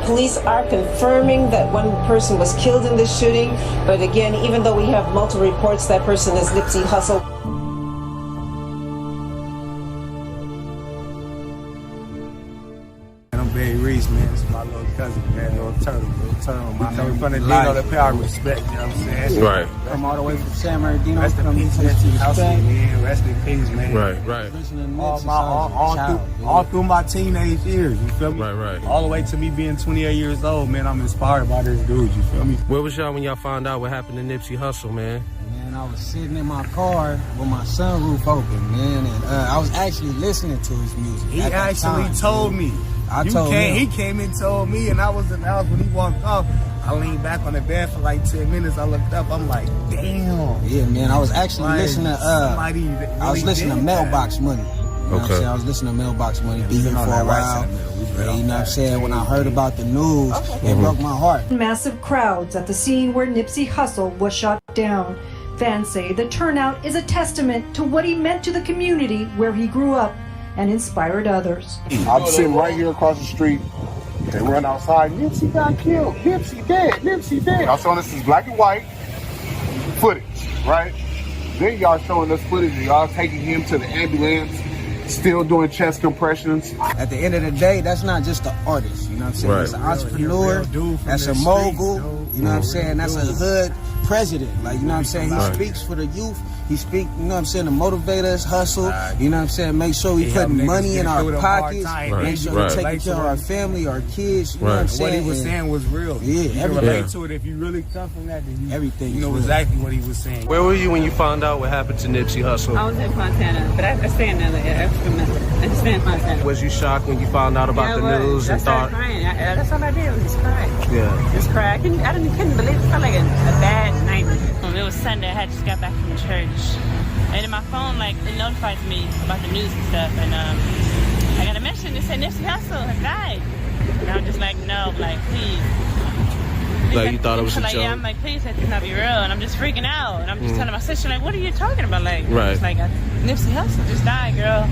Police are confirming that one person was killed in this shooting, but again, even though we have multiple reports, that person is Nipsey Hussle. Man, it's my little cousin, man, little turtle, my name from the Dino, the power respect, you know what I'm saying? Right. From all the way from San Bernardino. Rest in peace, Nipsey Hussle, man. Rest in peace, man. Right. All through my teenage years, you feel me? Right. All the way to me being 28 years old, man, I'm inspired by this dude, you feel me? Where was y'all when y'all found out what happened to Nipsey Hussle, man? Man, I was sitting in my car with my sunroof open, man, and I was actually listening to his music. He actually told me. He came and told me, and I was in the house when he walked off. I leaned back on the bed for like 10 minutes. I looked up. I'm like, damn. Yeah, man. I was actually listening to. I was listening to Mailbox Money. You know what I'm saying? I was listening to Mailbox Money. Been here for a while. You know what I'm saying? When I heard about the news, it broke my heart. Massive crowds at the scene where Nipsey Hussle was shot down. Fans say the turnout is a testament to what he meant to the community where he grew up and inspired others. I'm sitting right here across the street. They run outside. Nipsey got killed. Nipsey dead. Nipsey dead. Y'all showing us this black and white footage, right? Then y'all showing us footage of y'all taking him to the ambulance, still doing chest compressions. At the end of the day, that's not just an artist. You know what I'm saying? That's an entrepreneur. That's a mogul. You know what I'm saying? That's a hood president. Like, you know what I'm saying? He speaks for the youth. He speak, you know what I'm saying, to motivate us, hustle, you know what I'm saying, make sure we putting money in our pockets, make sure we taking care of our family, our kids, you know what I'm saying. What he was saying was real. Yeah, you can relate to it if you really come from that, then everything you know exactly what he was saying. Where were you when you found out what happened to Nipsey Hussle? I was in Fontana, but I stay in LA. I stay in Fontana. Was you shocked when you found out about the news and thought? Crying. That's all I did was just cry. Yeah. Just cry. I couldn't believe it. It felt like a bad nightmare. It was Sunday. I had just got back from church. And then my phone, like, it notifies me about the news and stuff. And I got a message that said Nipsey Hussle has died. And I'm just like, no, like, please. Like, you thought it was a joke? Yeah, I'm like, please, that cannot be real. And I'm just freaking out. And I'm just telling my sister, like, what are you talking about? Like, it's like, Nipsey Hussle just died, girl.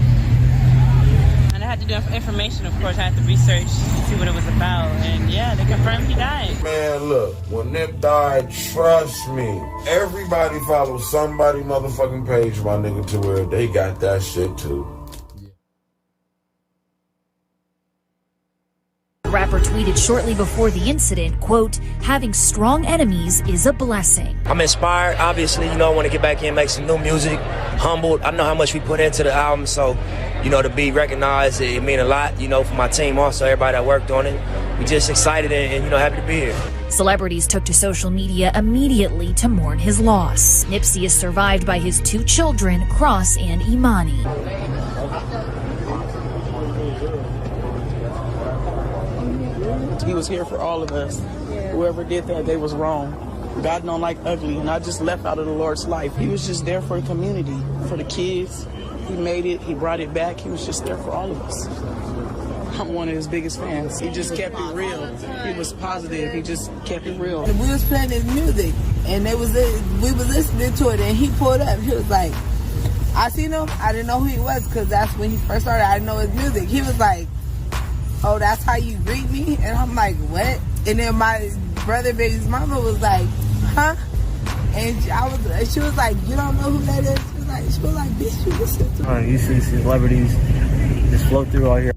And I had to do information, of course. I had to research to see what it was about. And yeah, they confirmed he died. Man, look, when Nip died, trust me, everybody follows somebody motherfucking page, my nigga, to where they got that shit too. The rapper tweeted shortly before the incident, quote, having strong enemies is a blessing. I'm inspired, obviously, you know, I want to get back in, make some new music, humbled. I know how much we put into the album, so, you know, to be recognized, it mean a lot, you know, for my team also, everybody that worked on it. We just excited and you know, happy to be here. Celebrities took to social media immediately to mourn his loss. Nipsey is survived by his 2 children, Cross and Imani. He was here for all of us. Whoever did that, they was wrong. God don't like ugly, and I just left out of the Lord's life. He was just there for the community, for the kids. He made it, he brought it back. He was just there for all of us. I'm one of his biggest fans. He just kept it real. He was positive. He just kept it real. And we was playing his music, and we was listening to it, and he pulled up. He was like, I seen him. I didn't know who he was because that's when he first started. I didn't know his music. He was like, oh, that's how you greet me? And I'm like, what? And then my brother baby's mama was like, huh? And she was like, you don't know who that is? She was like, bitch, you listen to me. You see celebrities just float through all here.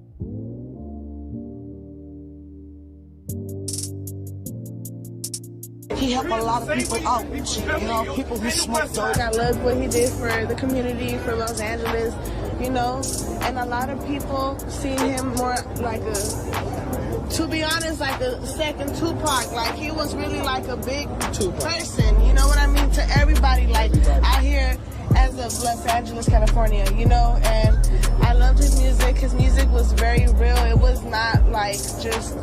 He helped a lot of people out, you know, people who smoke dope. I love what he did for the community, for Los Angeles, you know, and a lot of people see him more like to be honest, like a second Tupac. Like, he was really like a big person, you know what I mean, to everybody, like, out here as of Los Angeles, California, you know, and I loved his music. His music was very real. It was not like just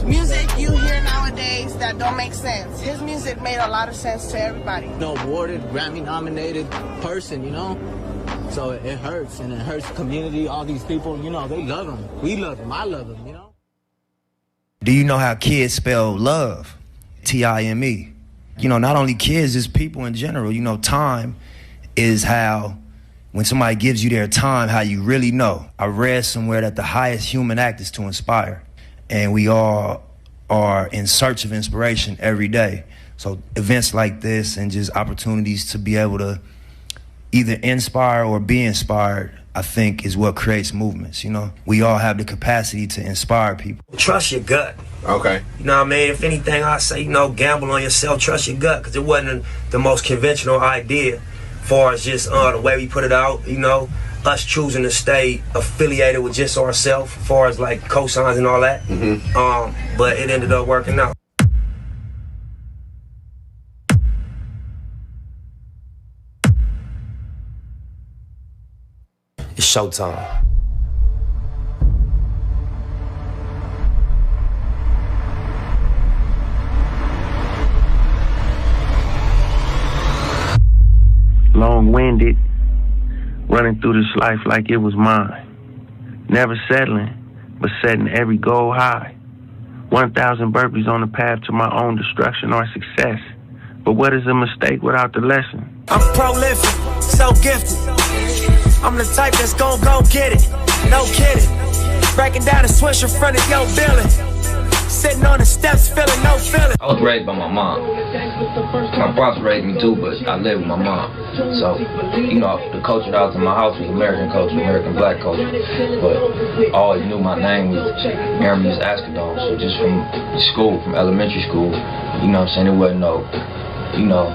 music you hear nowadays that don't make sense. His music made a lot of sense to everybody. No, awarded, Grammy-nominated person, you know? So it hurts, and it hurts the community, all these people, you know, they love him. We love him. I love him, you know? Do you know how kids spell love? T-I-M-E. You know, not only kids, it's people in general. You know, time is how, when somebody gives you their time, how you really know. I read somewhere that the highest human act is to inspire. and we all are in search of inspiration every day. So events like this and just opportunities to be able to either inspire or be inspired, I think, is what creates movements, you know? We all have the capacity to inspire people. Trust your gut. Okay. You know what I mean? If anything, I say, you know, gamble on yourself, trust your gut, because it wasn't the most conventional idea as far as just the way we put it out, you know, us choosing to stay affiliated with just ourselves as far as like cosigns and all that. Mm-hmm. But it ended up working out. It's showtime. Long-winded, running through this life like it was mine. Never settling, but setting every goal high. 1,000 burpees on the path to my own destruction or success. But what is a mistake without the lesson? I'm prolific, so gifted. I'm the type that's gon' go get it, no kidding. Breaking down a switch in front of your building. Sitting on the steps, feeling no feeling. I was raised by my mom. My pops raised me too, but I lived with my mom. So, you know, the culture that was in my house was American culture, American black culture. But I always knew my name was Aramis Ascadon. So just from school, from elementary school, you know what I'm saying, there wasn't no, you know,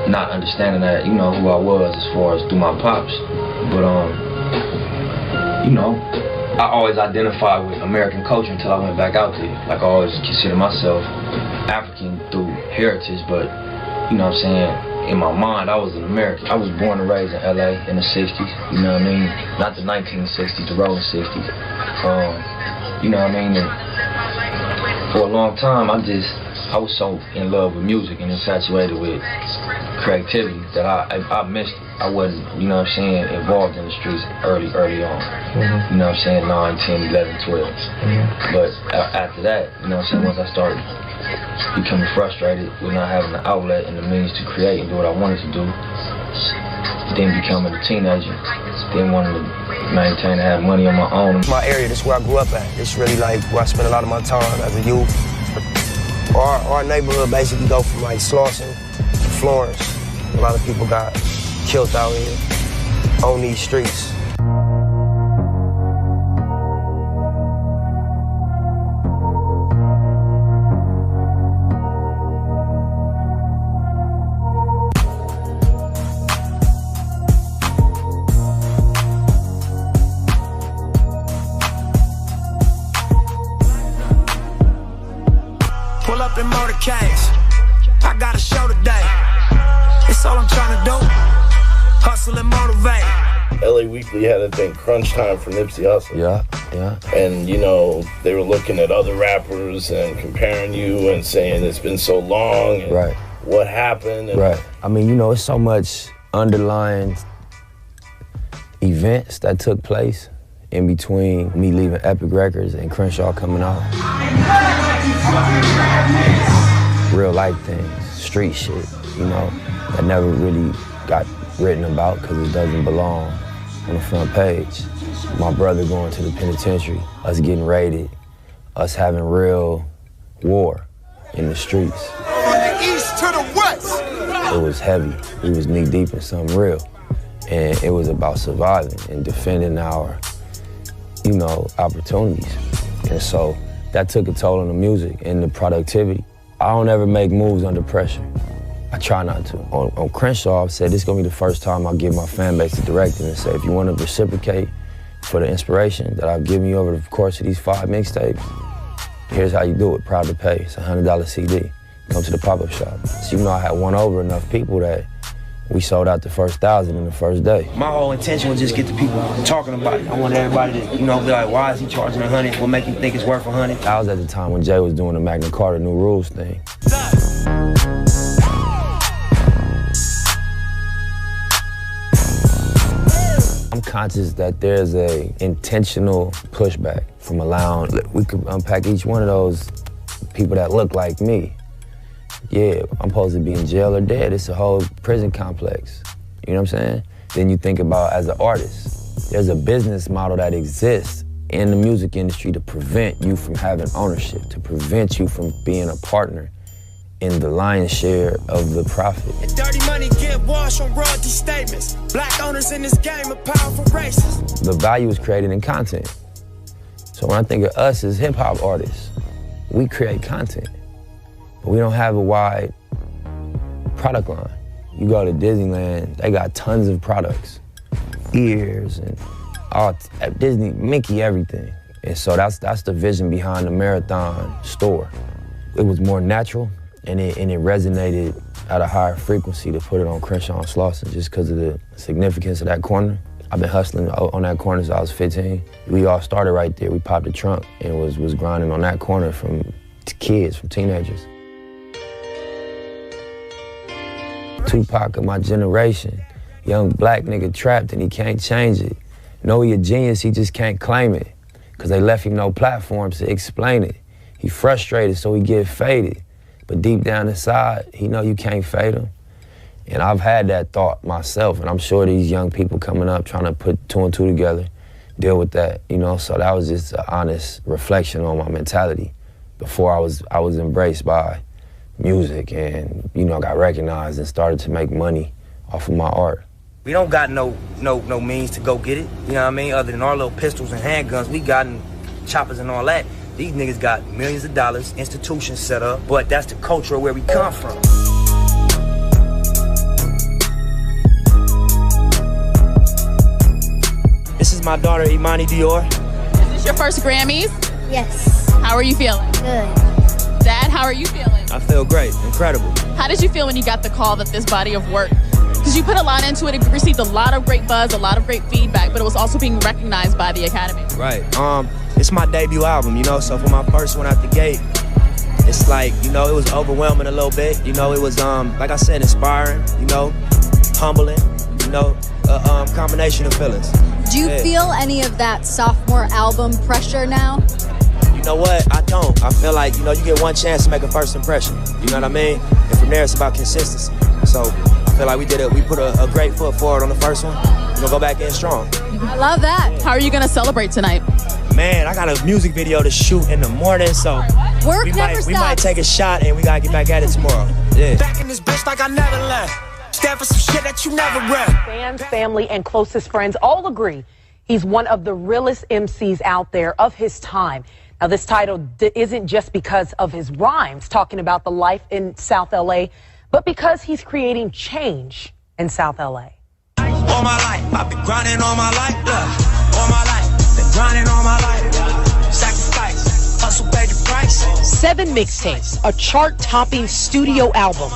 not understanding that, you know, who I was as far as through my pops. But, you know, I always identified with American culture until I went back out there. Like, I always consider myself African through heritage, but, you know what I'm saying, in my mind, I was an American. I was born and raised in LA in the 60s, you know what I mean? Not the 1960s, the rolling 60s. You know what I mean? And for a long time, I was so in love with music and infatuated with creativity that I missed it. I wasn't, you know what I'm saying, involved in the streets early on. Mm-hmm. You know what I'm saying, 9, 10, 11, 12. Mm-hmm. But after that, you know what I'm saying, once I started becoming frustrated with not having the outlet and the means to create and do what I wanted to do, then becoming a teenager, then wanting to maintain and have money on my own. My area, this is where I grew up at. It's really like where I spent a lot of my time as a youth. Our neighborhood basically go from like Slauson to Florence. A lot of people got killed out here on these streets. Pull up in motorcades. I got a show today. It's all I'm trying to do. Hustle and motivate. LA Weekly had a thing, Crunch Time for Nipsey Hussle. Yeah. And, you know, they were looking at other rappers and comparing you and saying it's been so long. And right. What happened? And right. I mean, you know, it's so much underlying events that took place in between me leaving Epic Records and Crenshaw coming out. Real life things, street shit, you know, that never really got written about because it doesn't belong on the front page. My brother going to the penitentiary, us getting raided, us having real war in the streets. From the east to the west. It was heavy. We was knee deep in something real. And it was about surviving and defending our, you know, opportunities. And so that took a toll on the music and the productivity. I don't ever make moves under pressure. I try not to. On Crenshaw, I've said this is gonna be the first time I give my fan base a directive and say, if you wanna reciprocate for the inspiration that I've given you over the course of these 5 mixtapes, here's how you do it, proud to pay. It's a $100 CD. Come to the pop-up shop. So you know I had won over enough people that we sold out the first 1,000 in the first day. My whole intention was just get the people talking about it. I want everybody to, you know, be like, why is he charging 100? What make him think it's worth 100? I was at the time when Jay was doing the Magna Carta New Rules thing. I'm conscious that there's a intentional pushback from allowing, we could unpack each one of those people that look like me. Yeah, I'm supposed to be in jail or dead. It's a whole prison complex. You know what I'm saying? Then you think about as an artist, there's a business model that exists in the music industry to prevent you from having ownership, to prevent you from being a partner in the lion's share of the profit. And dirty money get washed on royalty statements. Black owners in this game are powerful races. The value is created in content. So when I think of us as hip-hop artists, we create content, but we don't have a wide product line. You go to Disneyland, they got tons of products, ears and all, at Disney, Mickey, everything. And so that's the vision behind the Marathon store. It was more natural, and it resonated at a higher frequency to put it on Crenshaw and Slauson just because of the significance of that corner. I've been hustling on that corner since I was 15. We all started right there. We popped the trunk and was grinding on that corner from kids, from teenagers. Tupac of my generation, young black nigga trapped and he can't change it. Know he a genius, he just can't claim it, because they left him no platforms to explain it. He frustrated, so he get faded. But deep down inside, he know you can't fade him. And I've had that thought myself, and I'm sure these young people coming up trying to put 2 and 2 together, deal with that, you know? So that was just an honest reflection on my mentality before I was embraced by music and, you know, got recognized and started to make money off of my art. We don't got no means to go get it, you know what I mean? Other than our little pistols and handguns, we got choppers and all that. These niggas got millions of dollars, institutions set up, but that's the culture of where we come from. This is my daughter, Imani Dior. Is this your first Grammys? Yes. How are you feeling? Good. Dad, how are you feeling? I feel great, incredible. How did you feel when you got the call that this body of work, because you put a lot into it, it received a lot of great buzz, a lot of great feedback, but it was also being recognized by the Academy. Right. It's my debut album, you know, so for my first one out the gate, it's like, you know, it was overwhelming a little bit. You know, it was, like I said, inspiring, you know, humbling, you know, a combination of feelings. Do you feel any of that sophomore album pressure now? You know what? I don't. I feel like, you know, you get one chance to make a first impression. You know what I mean? And from there, it's about consistency. So I feel like we put a great foot forward on the first one. We're gonna go back in strong. I love that. How are you gonna celebrate tonight? Man, I got a music video to shoot in the morning, so we might take a shot and we gotta get back at it tomorrow. Yeah. Back in this bitch like I never left. Stand for some shit that you never read. Fans, family, and closest friends all agree he's one of the realest MCs out there of his time. Now, this title isn't just because of his rhymes talking about the life in South LA, but because he's creating change in South LA. All my life, I've been grinding all my life, all my life, been grinding all my life. Sacrifice, hustle, pay the price. 7 mixtapes, a chart-topping studio album,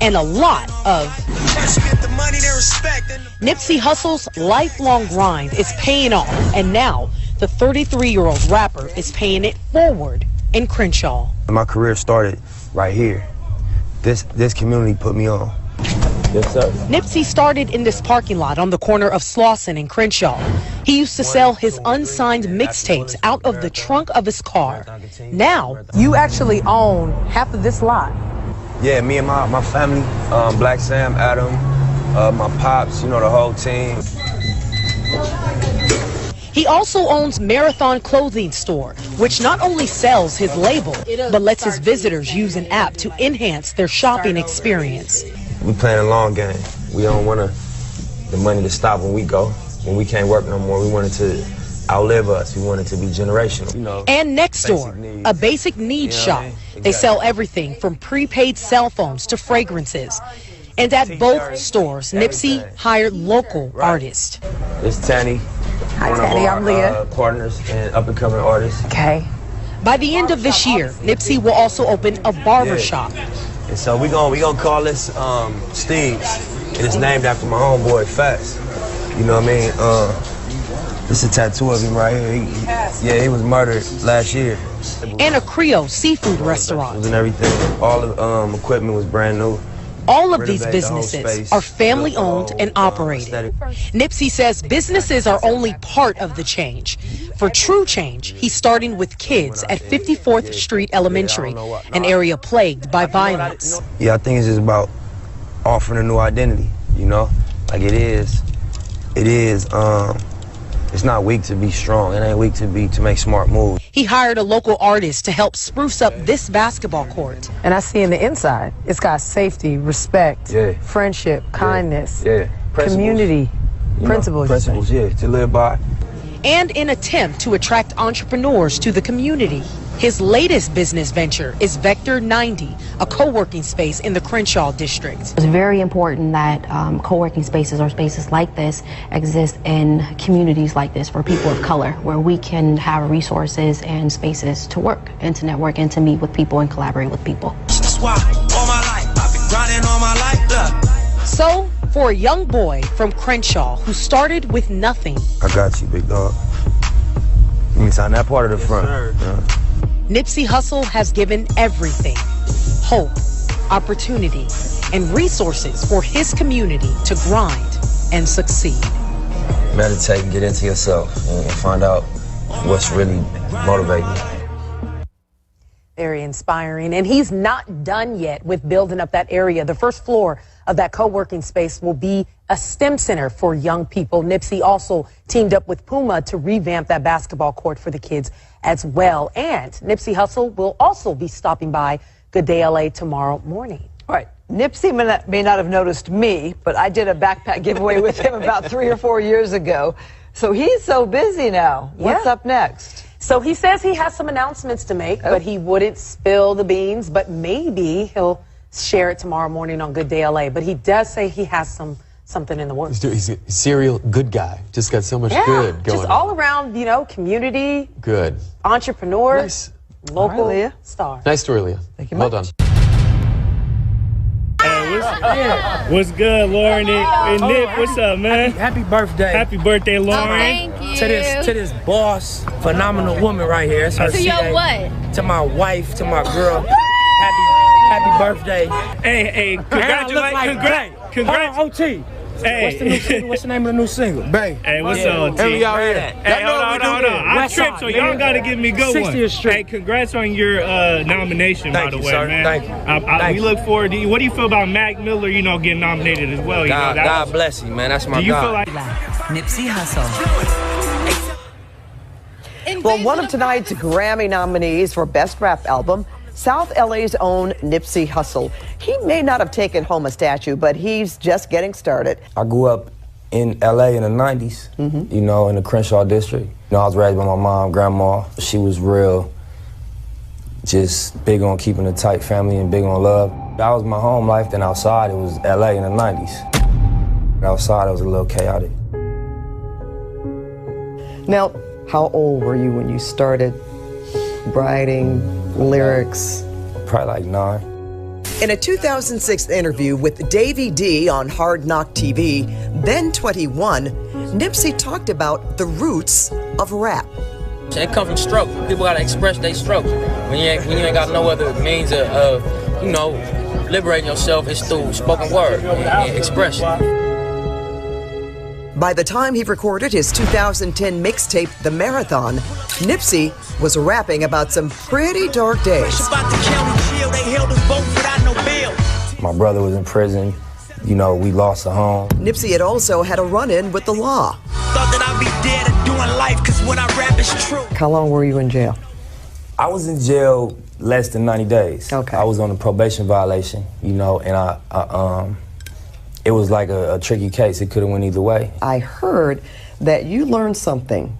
and a lot of Nipsey Hussle's lifelong grind is paying off, and now the 33-year-old rapper is paying it forward in Crenshaw. My career started right here. This community put me on. Yes, sir. Nipsey started in this parking lot on the corner of Slauson and Crenshaw. He used to sell his unsigned mixtapes out of the trunk of his car. Now, you actually own half of this lot. Yeah, me and my family, Black Sam, Adam, my pops, you know, the whole team. He also owns Marathon Clothing Store, which not only sells his label, but lets his visitors use an app to enhance their shopping experience. We playing a long game. We don't want the money to stop when we go. When we can't work no more, we want it to outlive us. We want it to be generational. You know, and next door, a basic needs shop. They sell everything from prepaid cell phones to fragrances. And at both stores, Nipsey hired local artists. It's Tanny. Hi, one Tanny. of our, I'm Leah. Partners and up-and-coming artists. Okay. By the end of this year, Nipsey will also open a barber shop. And so we gonna call this Steve's. And it's named after my homeboy Fats. You know what I mean? This is a tattoo of him right here. He was murdered last year. And a Creole seafood restaurant. And everything. All the equipment was brand new. All of these businesses are family-owned and operated. Nipsey says businesses are only part of the change. For true change, he's starting with kids at 54th Street Elementary, an area plagued by violence. Yeah, I think it's just about offering a new identity, you know? Like it is It's not weak to be strong. It ain't weak to make smart moves. He hired a local artist to help spruce up this basketball court. And I see in the inside, it's got safety, respect, friendship, kindness, community, principles, to live by. And an attempt to attract entrepreneurs to the community. His latest business venture is Vector 90, a co-working space in the Crenshaw district. It's very important that co-working spaces or spaces like this exist in communities like this for people of color, where we can have resources and spaces to work and to network and to meet with people and collaborate with people. That's why all my life I've been grinding all my life. Look. So, for a young boy from Crenshaw who started with nothing, I got you, big dog. Let me sign that part of the front. Nipsey Hussle has given everything: hope, opportunity, and resources for his community to grind and succeed. Meditate and get into yourself and find out what's really motivating you. Very inspiring. And he's not done yet with building up that area. The first floor of that co-working space will be a STEM center for young people. Nipsey also teamed up with Puma to revamp that basketball court for the kids as well. And Nipsey Hussle will also be stopping by Good Day LA tomorrow morning. All right. Nipsey may not have noticed me, but I did a backpack giveaway with him about 3 or 4 years ago. So he's so busy now. What's up next? So he says he has some announcements to make, but he wouldn't spill the beans. But maybe he'll share it tomorrow morning on Good Day LA. But he does say he has something in the works. He's a serial good guy. Just got so much good going just on. all around, community. Good. Entrepreneurs. Nice. Local All right, Leah. stars. Nice story, Leah. Thank you. Well done. Hey, what's good, Lauren and Nip? What's up, man? Happy birthday. Happy birthday, Lauren. Thank you. To this boss, phenomenal woman right here. It's her To your CA. what? To my wife, to my girl. Happy birthday. Hey, congratulations. Congrats. OT. Hey. What's the new single? What's the name of the new single? Bay. Hey, what's up, T? Hey, y'all here. Hey, hold on. I tripped, so y'all gotta give me a good one. 60th Street. Hey, congrats on your nomination, by the way, sir. man. Thank you. We look forward to you. What do you feel about Mac Miller, getting nominated as well? God bless you, man. That's my Do you God. feel like Nipsey Hussle. Well, one of tonight's Grammy nominees for Best Rap Album, South LA's own Nipsey Hussle. He may not have taken home a statue, but he's just getting started. I grew up in LA in the 90s, in the Crenshaw district. I was raised by my mom, grandma. She was real, just big on keeping a tight family and big on love. That was my home life. Then outside, it was LA in the 90s. Outside, it was a little chaotic. Now, how old were you when you started writing lyrics? Probably like 9. In a 2006 interview with Davey D on Hard Knock TV, then 21, Nipsey talked about the roots of rap. It comes from struggle. People gotta express their struggle. When you ain't got no other means of liberating yourself, it's through spoken word and expression. By the time he recorded his 2010 mixtape, The Marathon, Nipsey was rapping about some pretty dark days. My brother was in prison. We lost a home. Nipsey had also had a run-in with the law. Thought that I'd be dead or doing life, cause what I rap is true. How long were you in jail? I was in jail less than 90 days. Okay. I was on a probation violation, and it was like a tricky case. It could have went either way. I heard that you learned something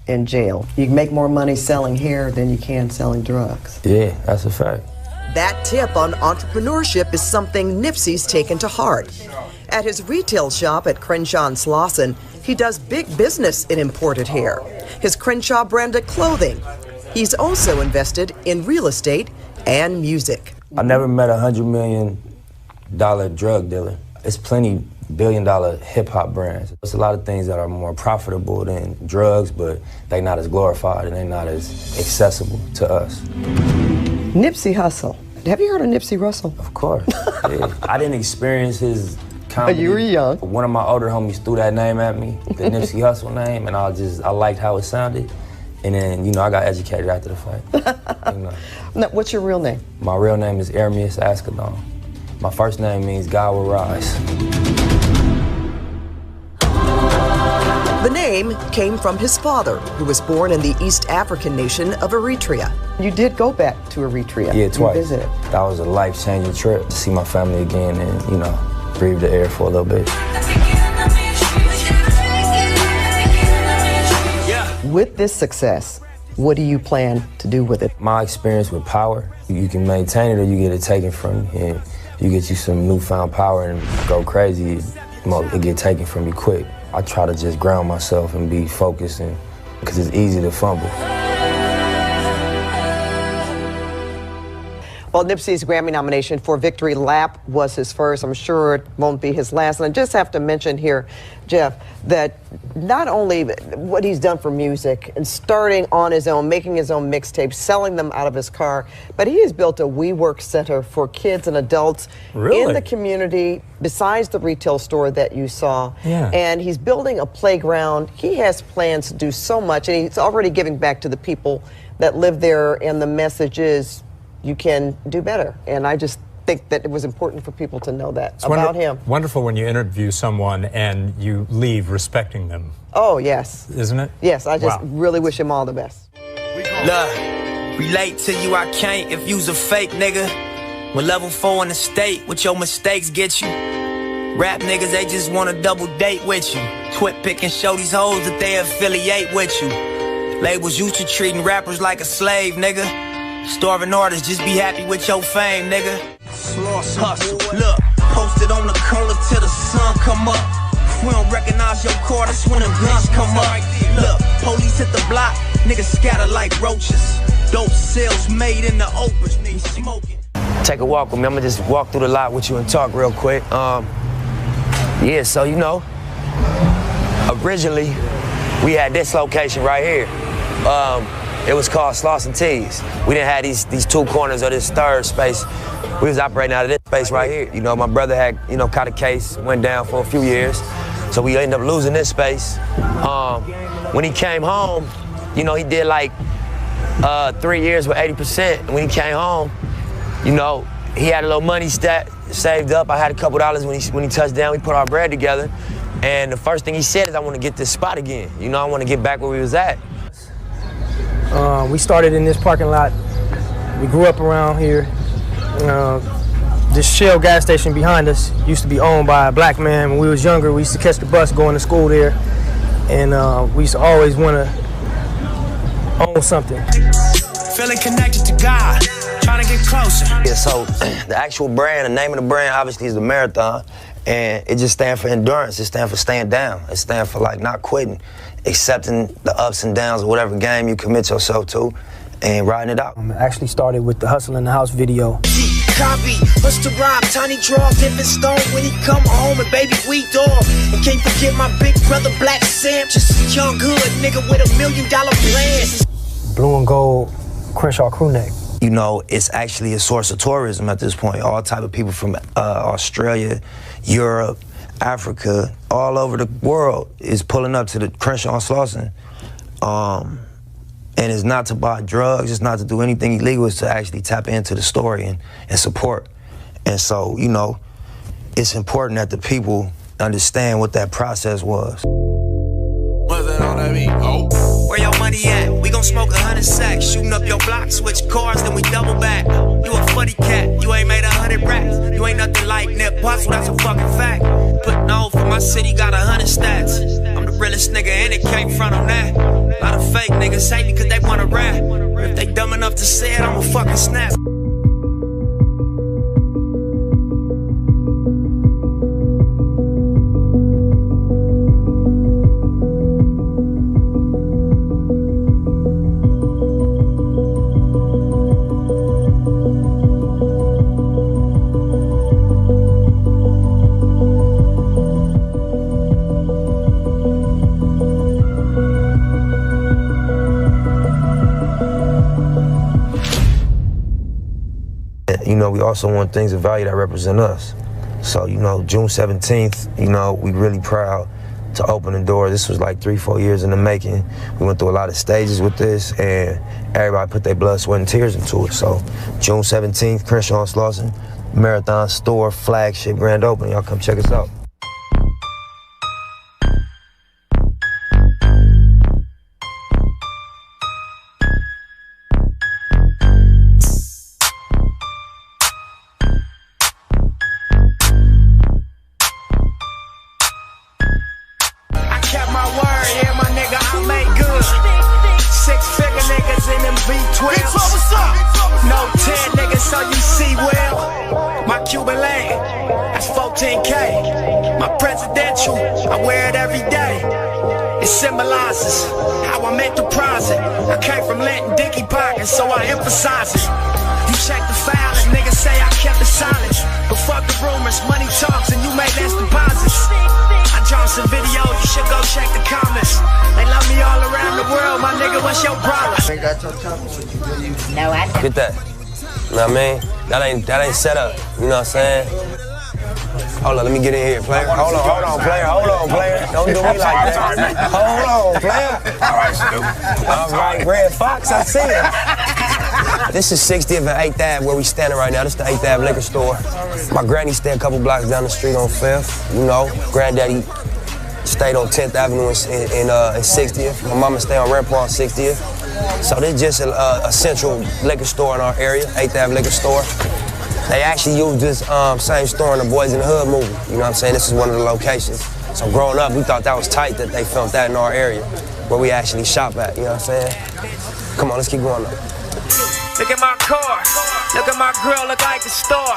in jail. You can make more money selling hair than you can selling drugs. Yeah, that's a fact. That tip on entrepreneurship is something Nipsey's taken to heart. At his retail shop at Crenshaw and Slauson, he does big business in imported hair. His Crenshaw branded clothing. He's also invested in real estate and music. I never met $100 million drug dealer. It's plenty billion-dollar hip-hop brands. There's a lot of things that are more profitable than drugs, but they're not as glorified and they're not as accessible to us. Nipsey Hussle. Have you heard of Nipsey Hussle? Of course. Yeah. I didn't experience his comedy. You were young. One of my older homies threw that name at me, the Nipsey Hussle name, and I liked how it sounded. And then, I got educated after the fact. Now, what's your real name? My real name is Ermias Ascadon. My first name means God will rise. The name came from his father, who was born in the East African nation of Eritrea. You did go back to Eritrea. Yeah, twice. You visited. That was a life-changing trip to see my family again and, you know, breathe the air for a little bit. With this success, what do you plan to do with it? My experience with power, you can maintain it or you get it taken from you. And you get you some newfound power and go crazy, it get taken from you quick. I try to just ground myself and be focused, and because it's easy to fumble. Well, Nipsey's Grammy nomination for Victory Lap was his first. I'm sure it won't be his last. And I just have to mention here, Jeff, that not only what he's done for music and starting on his own, making his own mixtapes, selling them out of his car, but he has built a WeWork center for kids and adults in the community besides the retail store that you saw. Yeah. And he's building a playground. He has plans to do so much, and he's already giving back to the people that live there, and the message is, you can do better. And I just think that it was important for people to know that about him. Wonderful when you interview someone and you leave respecting them. Oh, yes. Isn't it? Yes, I just really wish him all the best. Look, relate to you, I can't if you's a fake nigga. When level 4 in the state, what your mistakes get you. Rap niggas, they just wanna double date with you. Quit picking, show these hoes that they affiliate with you. Labels used to treating rappers like a slave, nigga. Starving artists, just be happy with your fame, nigga. Hustle, look, posted on the corner till the sun come up. We don't recognize your car, that's when the guns come up. Look, police hit the block, niggas scatter like roaches. Dope sales made in the open, niggas smoking. Take a walk with me. I'm gonna just walk through the lot with you and talk real quick. Yeah, so you know, originally we had this location right here. It was called Slauson Tees. We didn't have these two corners of this third space. We was operating out of this space right here. You know, my brother had, you know, caught a case, went down for a few years. So we ended up losing this space. When he came home, you know, he did like 3 years with 80%. And when he came home, you know, he had a little money saved up. I had a couple dollars when he touched down. We put our bread together. And the first thing he said is, I want to get this spot again. You know, I want to get back where we was at. We started in this parking lot. We grew up around here. This Shell gas station behind us used to be owned by a black man. When we was younger, we used to catch the bus going to school there. And we used to always want to own something. Feeling connected to God, trying to get closer. Yeah, so the actual brand, the name of the brand obviously is the Marathon. And it just stands for endurance. It stands for staying down. It stands for like not quitting, accepting the ups and downs of whatever game you commit yourself to and riding it out. I actually started with the Hustle in the House video. Copy, what's the rhyme? Tiny draw, different stone when he come home and baby we dog. And can't forget my big brother Black Sam, just a young hood nigga with $1 million plan. Blue and gold Crenshaw crew neck. You know, it's actually a source of tourism at this point. All type of people from Australia, Europe, Africa, all over the world is pulling up to the Crenshaw and Slauson. And it's not to buy drugs, it's not to do anything illegal, it's to actually tap into the story and support. And so, you know, it's important that the people understand what that process was. What's that on that beat? Oh. Where your money at? We gon' smoke 100 sacks, shooting up your block, switch cars, then we double back. You a funny cat, you ain't made 100 racks. You ain't nothing like Nipsey Hussle, that's a fucking fact. Putting on for my city, got 100 stats. I'm the realest nigga and it can't front on that. A lot of fake niggas hate me cause they wanna rap. If they dumb enough to say it, I'ma fucking snap. You know, we also want things of value that represent us. So, you know, June 17th, you know, we really proud to open the door. This was like 3-4 years in the making. We went through a lot of stages with this, and everybody put their blood, sweat, and tears into it. So, June 17th, Crenshaw and Slauson, Marathon store, flagship grand opening. Y'all come check us out. in them V12s. No 10 niggas, so you see well. My Cuban lane, that's 14K. My presidential, I wear it every day. It symbolizes how I'm enterprising. I came from Linton Dicky pockets, so I emphasize it. You check the file and niggas say I kept it silent. But fuck the rumors, money talks and you make less deposits. I dropped some videos, you should go check the comments. They love me all around the world, my nigga, what's your problem? Ain't got your chocolate with you, do you? No, I don't. Get that. You know what I mean? That ain't set up. You know what I'm saying? Hold on, let me get in here, player. Hold on, player. Don't do me like that. Hold on, player. All right, Snoop. All right, Red Fox, I see it. This is 60th and 8th Ave where we standing right now. This is the 8th Ave liquor store. My granny stayed a couple blocks down the street on 5th. You know, granddaddy stayed on 10th Avenue in 60th. My mama stayed on Rampart on 60th. So this is just a central liquor store in our area, 8th Ave liquor store. They actually used this same store in the Boys in the Hood movie. You know what I'm saying? This is one of the locations. So growing up, we thought that was tight that they filmed that in our area, where we actually shop at, you know what I'm saying? Come on, let's keep going though. Look at my car, look at my grill, look like a store.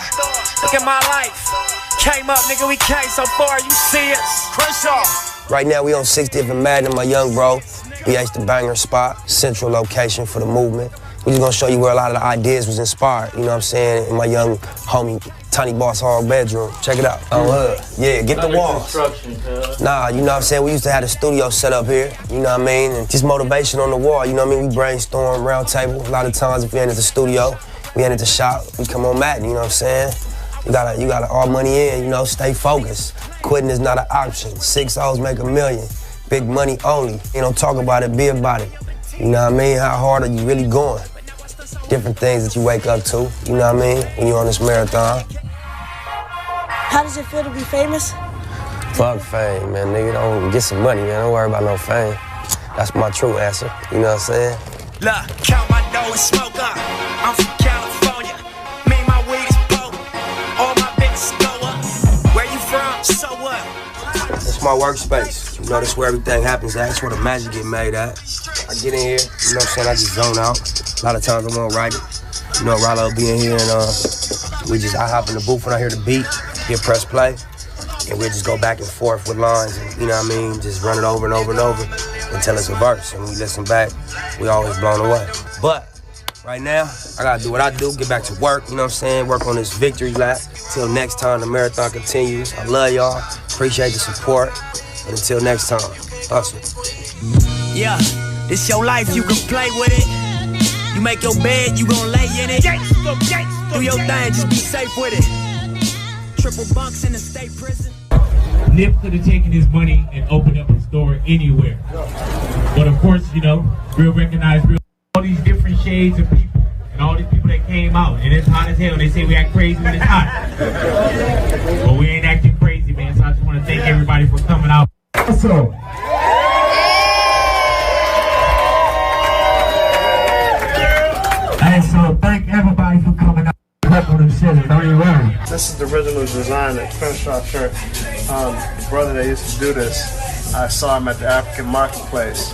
Look at my life, came up, nigga, we came so far, you see us. Crenshaw. Right now, we on 60th and Madden, my young bro. We at the banger spot, central location for the movement. We just gonna show you where a lot of the ideas was inspired, you know what I'm saying, in my young homie, Tiny Boss Hall bedroom. Check it out. Yeah, get the walls. Nah, you know what I'm saying, we used to have the studio set up here, you know what I mean, and just motivation on the wall, you know what I mean, we brainstorm, round table. A lot of times if we ain't at the studio, we ain't at the shop, we come on Madden, you know what I'm saying? You gotta all money in, you know, stay focused. Quitting is not an option. 6 O's make $1 million. Big money only. You don't talk about it, be about it. You know what I mean? How hard are you really going? Different things that you wake up to, you know what I mean? When you're on this marathon. How does it feel to be famous? Fuck fame, man. Nigga, don't get some money, man. Don't worry about no fame. That's my true answer. You know what I'm saying? Look, count my dough and smoke up. I'm from California. Me, my weed is potent. All my bitches go up. Where you from? So what? It's my workspace. You know, that's where everything happens at. That's where the magic get made at. I get in here, you know what I'm saying? I just zone out. A lot of times I'm gonna write it. You know, Rollo will be in here and I hop in the booth when I hear the beat, hit press play, and we'll just go back and forth with lines and, you know what I mean, just run it over and over and over until it's a verse. And when we listen back, we always blown away. But right now, I gotta do what I do, get back to work, you know what I'm saying? Work on this victory lap. Till next time, the marathon continues. I love y'all, appreciate the support. And until next time, hustle. Yeah, this your life, you can play with it. You make your bed, you gon' lay in it. Do your thing, just be safe with it. Triple bunks in the state prison. Nip could have taken his money and opened up a store anywhere. But of course, you know, real recognized real. All these different shades of people and all these people that came out. And it's hot as hell. They say we act crazy when it's hot. But we ain't acting crazy, man. So I just want to thank everybody for coming out. Also, and so thank everybody for coming out. This is the original design that Crenshaw shirt. The brother that used to do this, I saw him at the African Marketplace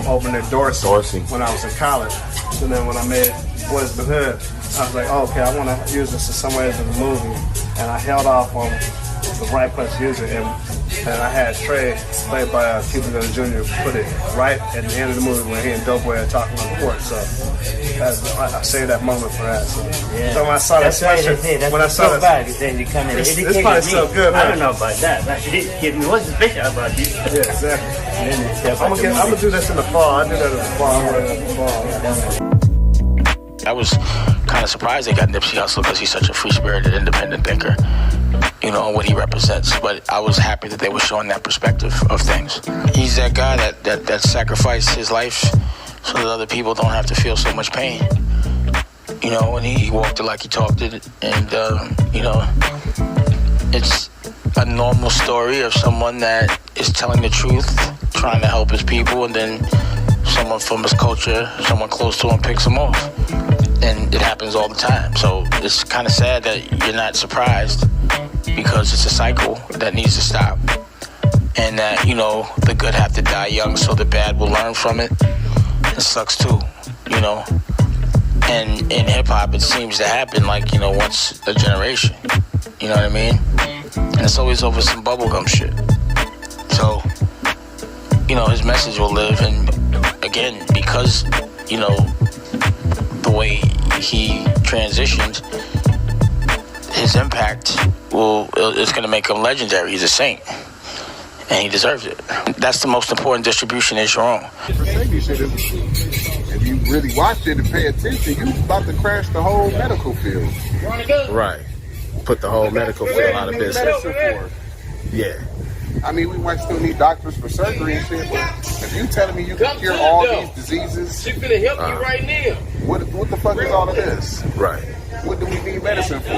over near Dorsey when I was in college. So then when I made Boys in the Hood, I was like, oh, okay, I want to use this in some ways in the movie. And I held off on the right place to use it. And I had Trey, played by Cuba Gooding Jr., put it right at the end of the movie when he and Doughboy are talking on the court. So I saved that moment for that. So, yeah. So when I saw that sweatshirt, when I saw that, it's probably so good. I don't know about that, but what's special about you? Yeah, exactly. I'm gonna do this in the fall. I do that in the fall. I was kind of surprised they got Nipsey Hussle because he's such a free-spirited, independent thinker, you know, what he represents. But I was happy that they were showing that perspective of things. He's that guy that sacrificed his life so that other people don't have to feel so much pain. You know, and he walked it like he talked it. And, you know, it's a normal story of someone that is telling the truth, trying to help his people, and then someone from his culture, someone close to him picks him off. And it happens all the time. So it's kind of sad that you're not surprised because it's a cycle that needs to stop. And that, you know, the good have to die young so the bad will learn from it. It sucks too. you know. And in hip-hop, it seems to happen like, you know, once a generation. You know what I mean? And it's always over some bubblegum shit. So, you know, his message will live. And again, because, you know, the way he transitioned, his impact is going to make him legendary. He's a saint. And he deserves it. That's the most important distribution is your own. If you really watch it and pay attention, you about to crash the whole medical field. Right. Put the whole medical field out of business. Yeah. I mean, we might still need doctors for surgery and shit, but if you telling me you can cure all these diseases, She finna help you right now. What the fuck is all of this? Right. What do we need medicine for?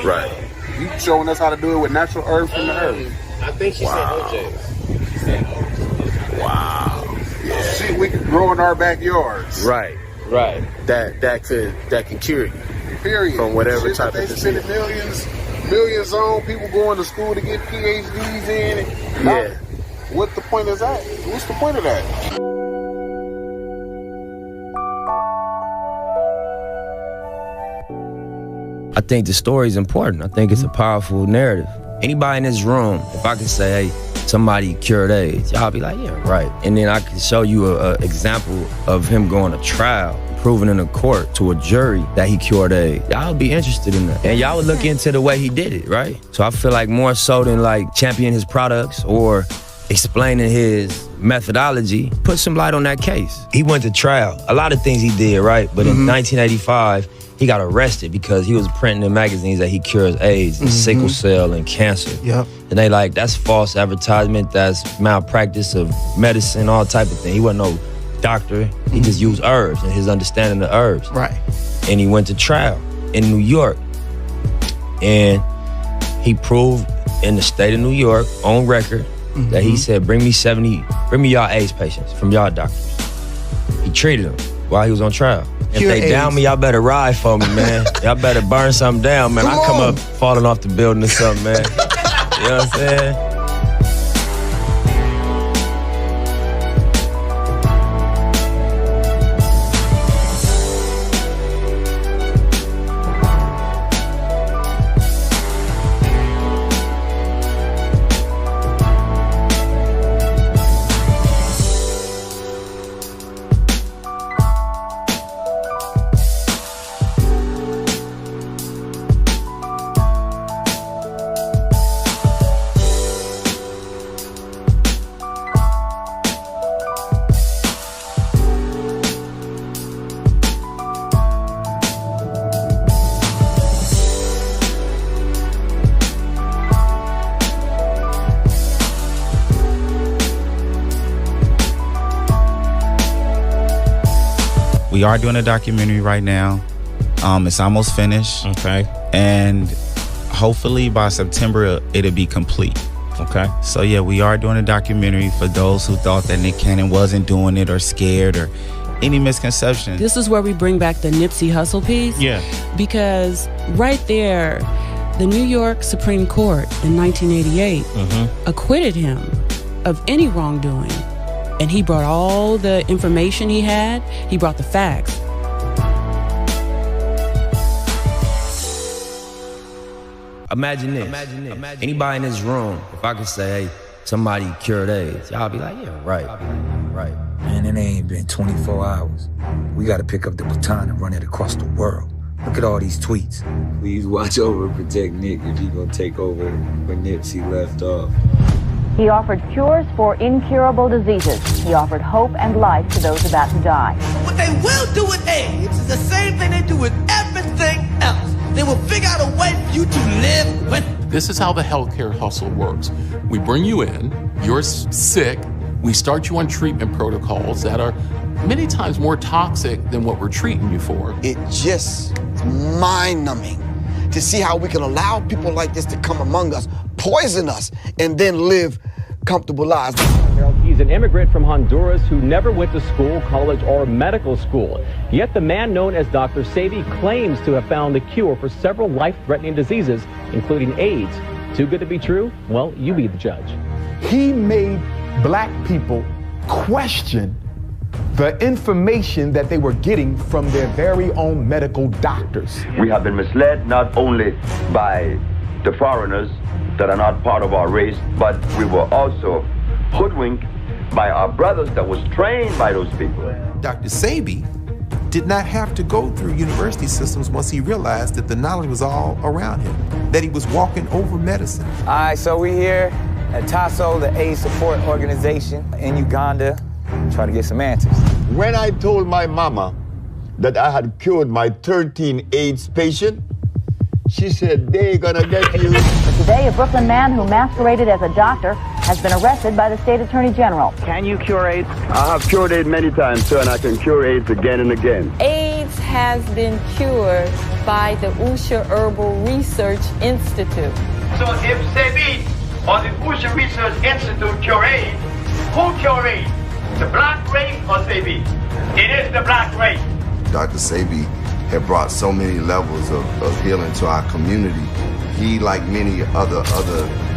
Right. You showing us how to do it with natural herbs from the earth. I think she said OJ. Wow. Yeah. Shit we can grow in our backyards. Right. That can cure you. Period. From whatever shit type that of they disease. spending millions on, people going to school to get PhDs in. Yeah. What the point is that? What's the point of that? I think the story is important. I think it's a powerful narrative. Anybody in this room, if I can say, hey, somebody cured AIDS, y'all be like, yeah, right. And then I can show you an example of him going to trial, proven in a court to a jury that he cured AIDS. Y'all be interested in that. And y'all would look into the way he did it, right? So I feel like more so than like championing his products or explaining his methodology, put some light on that case. He went to trial. A lot of things he did, right? But in 1985, he got arrested because he was printing in magazines that he cures AIDS and sickle cell and cancer. Yep. And they like, that's false advertisement, that's malpractice of medicine, all type of thing. He wasn't no doctor. He just used herbs and his understanding of herbs. Right. And he went to trial in New York. And he proved in the state of New York, on record, that he said, bring me y'all AIDS patients from y'all doctors. He treated them while he was on trial. If they down me, y'all better ride for me, man. Y'all better burn something down, man. I come up falling off the building or something, man. You know what I'm saying? We are doing a documentary right now. It's almost finished. Okay. And hopefully by September, it'll be complete. Okay. So yeah, we are doing a documentary for those who thought that Nick Cannon wasn't doing it or scared or any misconception. This is where we bring back the Nipsey Hussle piece. Yeah. Because right there, the New York Supreme Court in 1988 acquitted him of any wrongdoing. And he brought all the information he had. He brought the facts. Imagine this. Anybody in this room, if I could say, hey, somebody cured AIDS, y'all be like, yeah, right. Man, it ain't been 24 hours. We gotta pick up the baton and run it across the world. Look at all these tweets. Please watch over and protect Nick if he gonna take over where Nipsey left off. He offered cures for incurable diseases. He offered hope and life to those about to die. What they will do with AIDS is the same thing they do with everything else. They will figure out a way for you to live with. This is how the healthcare hustle works. We bring you in, you're sick, we start you on treatment protocols that are many times more toxic than what we're treating you for. It just mind-numbing to see how we can allow people like this to come among us, poison us, and then live comfortable lives. He's an immigrant from Honduras who never went to school, college, or medical school. Yet the man known as Dr. Sebi claims to have found the cure for several life-threatening diseases, including AIDS. Too good to be true? Well, you be the judge. He made black people question the information that they were getting from their very own medical doctors. We have been misled not only by the foreigners that are not part of our race, but we were also hoodwinked by our brothers that was trained by those people. Dr. Sebi did not have to go through university systems once he realized that the knowledge was all around him, that he was walking over medicine. All right, so we're here at TASO, the AIDS support organization in Uganda, try to get some answers. When I told my mama that I had cured my 13 AIDS patient, she said, "They're gonna get you." Today, a Brooklyn man who masqueraded as a doctor has been arrested by the state attorney general. Can you cure AIDS? I have cured AIDS many times, sir, and I can cure AIDS again and again. AIDS has been cured by the Usha Herbal Research Institute. So if Sebi or the Usha Research Institute cure AIDS, who cure AIDS? The black race or Sebi? It is the black race. Dr. Sebi had brought so many levels of healing to our community. He, like many other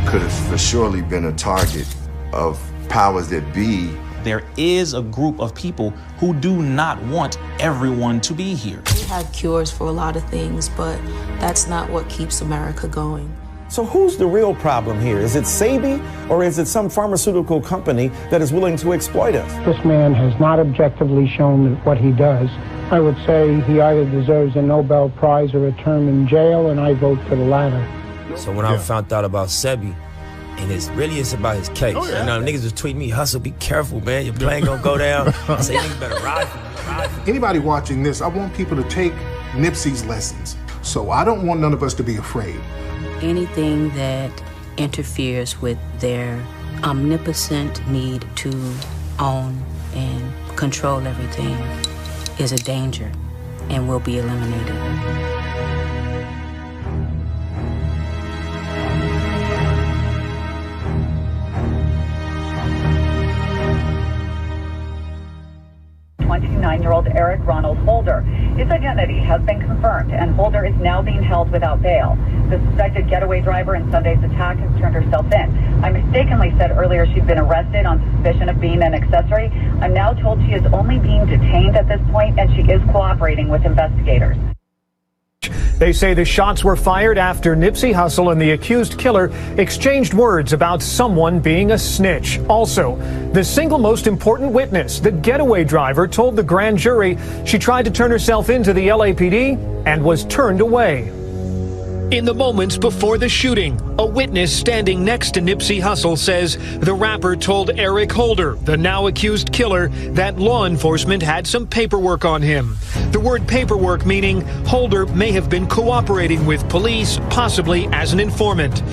could have for surely been a target of powers that be. There is a group of people who do not want everyone to be here. We have cures for a lot of things, but that's not what keeps America going. So who's the real problem here? Is it Sebi or is it some pharmaceutical company that is willing to exploit us? This man has not objectively shown what he does. I would say he either deserves a Nobel Prize or a term in jail, and I vote for the latter. So when I found out about Sebi, and it's about his case. You know, niggas was tweeting me, Hussle, be careful, man. Your plane gonna go down. I say, niggas better ride for me. Anybody watching this, I want people to take Nipsey's lessons. So I don't want none of us to be afraid. Anything that interferes with their omnipotent need to own and control everything is a danger and will be eliminated. Year-old Eric Ronald Holder. His identity has been confirmed, and Holder is now being held without bail. The suspected getaway driver in Sunday's attack has turned herself in. I mistakenly said earlier she'd been arrested on suspicion of being an accessory. I'm now told she is only being detained at this point, and she is cooperating with investigators. They say the shots were fired after Nipsey Hussle and the accused killer exchanged words about someone being a snitch. Also, the single most important witness, the getaway driver, told the grand jury she tried to turn herself into the LAPD and was turned away. In the moments before the shooting, a witness standing next to Nipsey Hussle says the rapper told Eric Holder, the now accused killer, that law enforcement had some paperwork on him. The word paperwork meaning Holder may have been cooperating with police, possibly as an informant.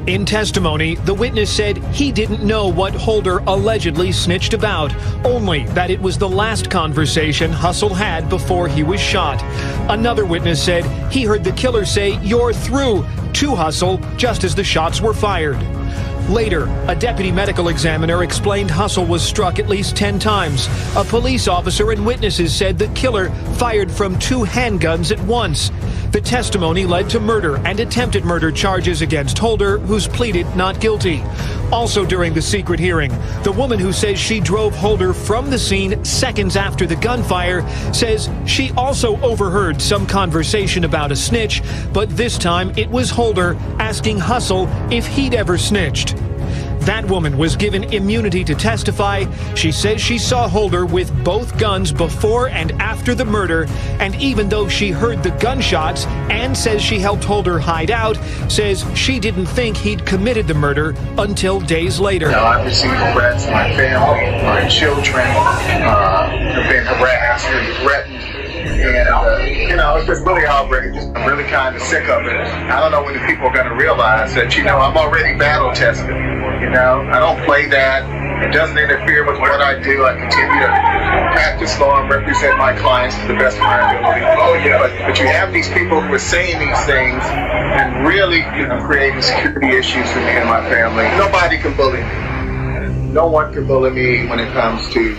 In testimony, the witness said he didn't know what Holder allegedly snitched about, only that it was the last conversation Hussle had before he was shot. Another witness said he heard the killer say, "You're through," to Hussle just as the shots were fired. Later, a deputy medical examiner explained Hussle was struck at least 10 times. A police officer and witnesses said the killer fired from 2 handguns at once. The testimony led to murder and attempted murder charges against Holder, who's pleaded not guilty. Also during the secret hearing, the woman who says she drove Holder from the scene seconds after the gunfire says she also overheard some conversation about a snitch, but this time it was Holder asking Hussle if he'd ever snitched. That woman was given immunity to testify. She says she saw Holder with both guns before and after the murder, and even though she heard the gunshots and says she helped Holder hide out, says she didn't think he'd committed the murder until days later. Now, I've received threats. My family, my children have been harassed and threatened. And, it's just really outrageous. I'm really kind of sick of it. I don't know when the people are going to realize that, I'm already battle tested. I don't play that. It doesn't interfere with what I do. I continue to practice law and represent my clients to the best of my ability. But you have these people who are saying these things and really, creating security issues for me and my family. Nobody can bully me. No one can bully me when it comes to,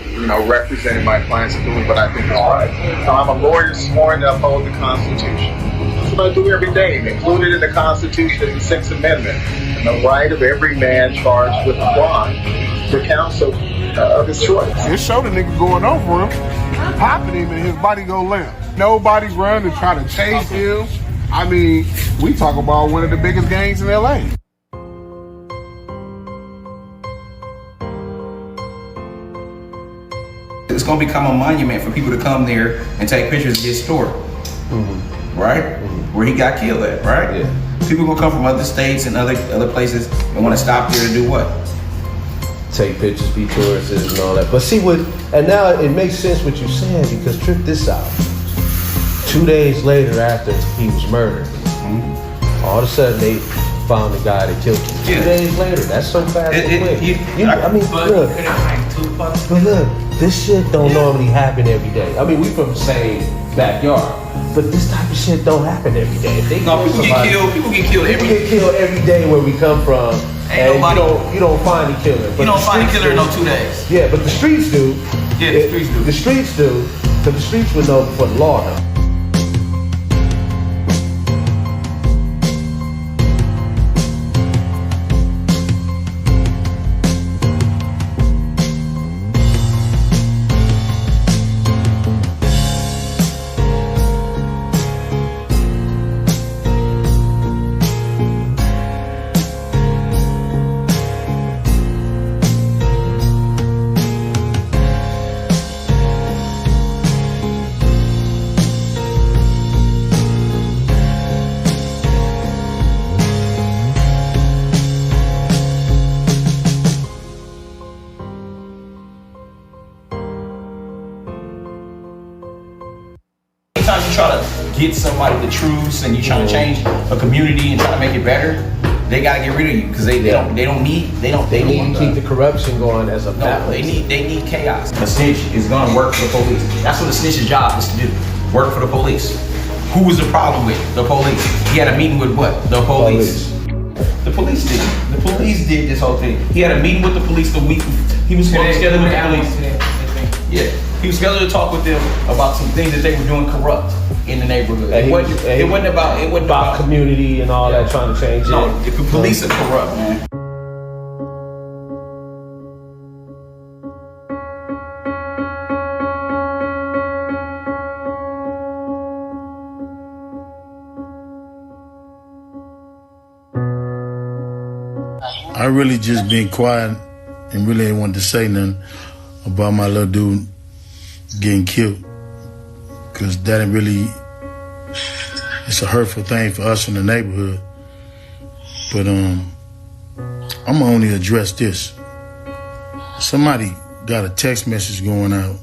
representing my clients and doing what I think is right. I'm a lawyer sworn to uphold the Constitution. That's what I do every day, included in the Constitution and the Sixth Amendment, and the right of every man charged with a crime to counsel of his choice. Just show the nigga going over him, popping him, and his body go limp. Nobody run and try to chase him. I mean, we talk about one of the biggest gangs in LA. It's going to become a monument for people to come there and take pictures of his story, right? Where he got killed at, right? Yeah. People going to come from other states and other places and want to stop here to do what? Take pictures, be tourists and all that. But see and now it makes sense what you're saying, because check this out. 2 days later after he was murdered, all of a sudden they found the guy that killed him. 2 days later, that's so fast and quick. But look, this shit don't normally happen every day. I mean, we from the same backyard, but this type of shit don't happen every day. If they people get killed every day where we come from. And you don't find the killer. You don't find the killer in no 2 days. Yeah, but the streets do. Yeah, the streets do. The streets do, because the streets would know before the law now. Anytime you try to get somebody the truth and you trying to change a community and try to make it better, they gotta get rid of you because they need to keep the corruption going as a balance. They need chaos. A snitch is gonna work for the police. That's what a snitch's job is to do. Work for the police. Who was the problem with? The police. He had a meeting with what? The police. The police did it. The police did this whole thing. He had a meeting with the police the week he was supposed to schedule with the police. Yeah. He was scheduled to talk with them about some things that they were doing corrupt in the neighborhood. It wasn't about community and all that, trying to change it. No, the police are corrupt, man. I really just been quiet and really ain't wanted to say nothing about my little dude getting killed, because that ain't really, it's a hurtful thing for us in the neighborhood. But I'm gonna only address this. Somebody got a text message going out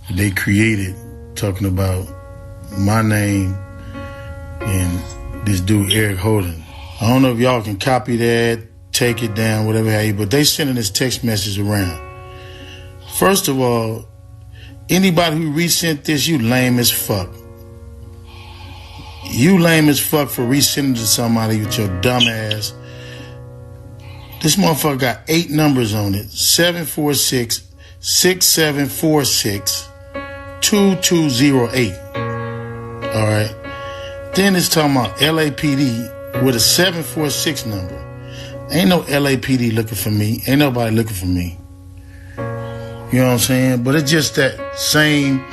that they created talking about my name and this dude Eric Holden. I don't know if y'all can copy that, take it down, whatever have you, but they sending this text message around. First of all, anybody who resent this, you lame as fuck. You lame as fuck for resending to somebody with your dumb ass. This motherfucker got 8 numbers on it. 746-6746-2208. All right. Then it's talking about LAPD with a 746 number. Ain't no LAPD looking for me. Ain't nobody looking for me. You know what I'm saying? But it's just that same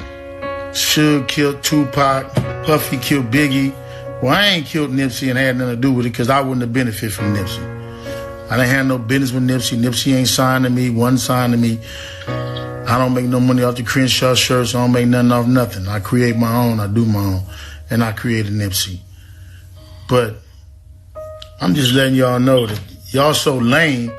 Suge killed Tupac, Puffy killed Biggie. Well, I ain't killed Nipsey and had nothing to do with it because I wouldn't have benefited from Nipsey. I didn't have no business with Nipsey. Nipsey ain't signed to me, wasn't signed to me. I don't make no money off the Crenshaw shirts. I don't make nothing off nothing. I create my own, I do my own. And I created Nipsey. But I'm just letting y'all know that y'all so lame,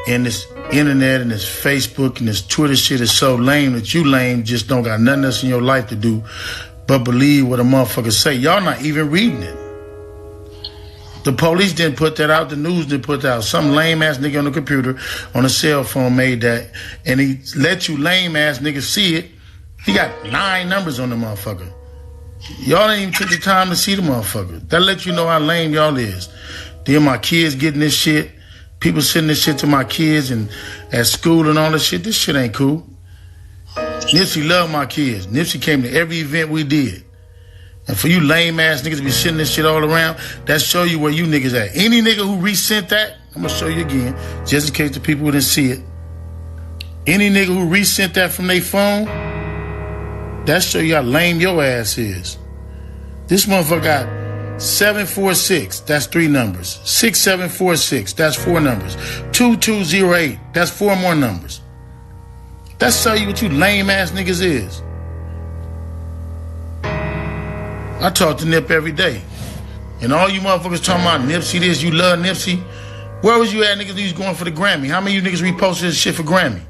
and this internet and this Facebook and this Twitter shit is so lame that you lame just don't got nothing else in your life to do but believe what a motherfucker say. Y'all not even reading it. The police didn't put that out. The news didn't put that out. Some lame ass nigga on the computer on a cell phone made that, and he let you lame ass niggas see it. He got 9 numbers on the motherfucker. Y'all ain't even took the time to see the motherfucker. That let you know how lame y'all is. Then my kids getting this shit. People sending this shit to my kids and at school and all this shit. This shit ain't cool. Nipsey loved my kids. Nipsey came to every event we did. And for you lame ass niggas to be sending this shit all around, that show you where you niggas at. Any nigga who resent that, I'm gonna show you again, just in case the people didn't see it. Any nigga who resent that from their phone, that show you how lame your ass is. This motherfucker got 746, that's 3 numbers. 6746, that's 4 numbers. 2208, that's 4 more numbers. That show you what you lame ass niggas is. I talk to Nip every day. And all you motherfuckers talking about Nipsey this, you love Nipsey. Where was you at, niggas? He's going for the Grammy. How many of you niggas reposted his shit for Grammy?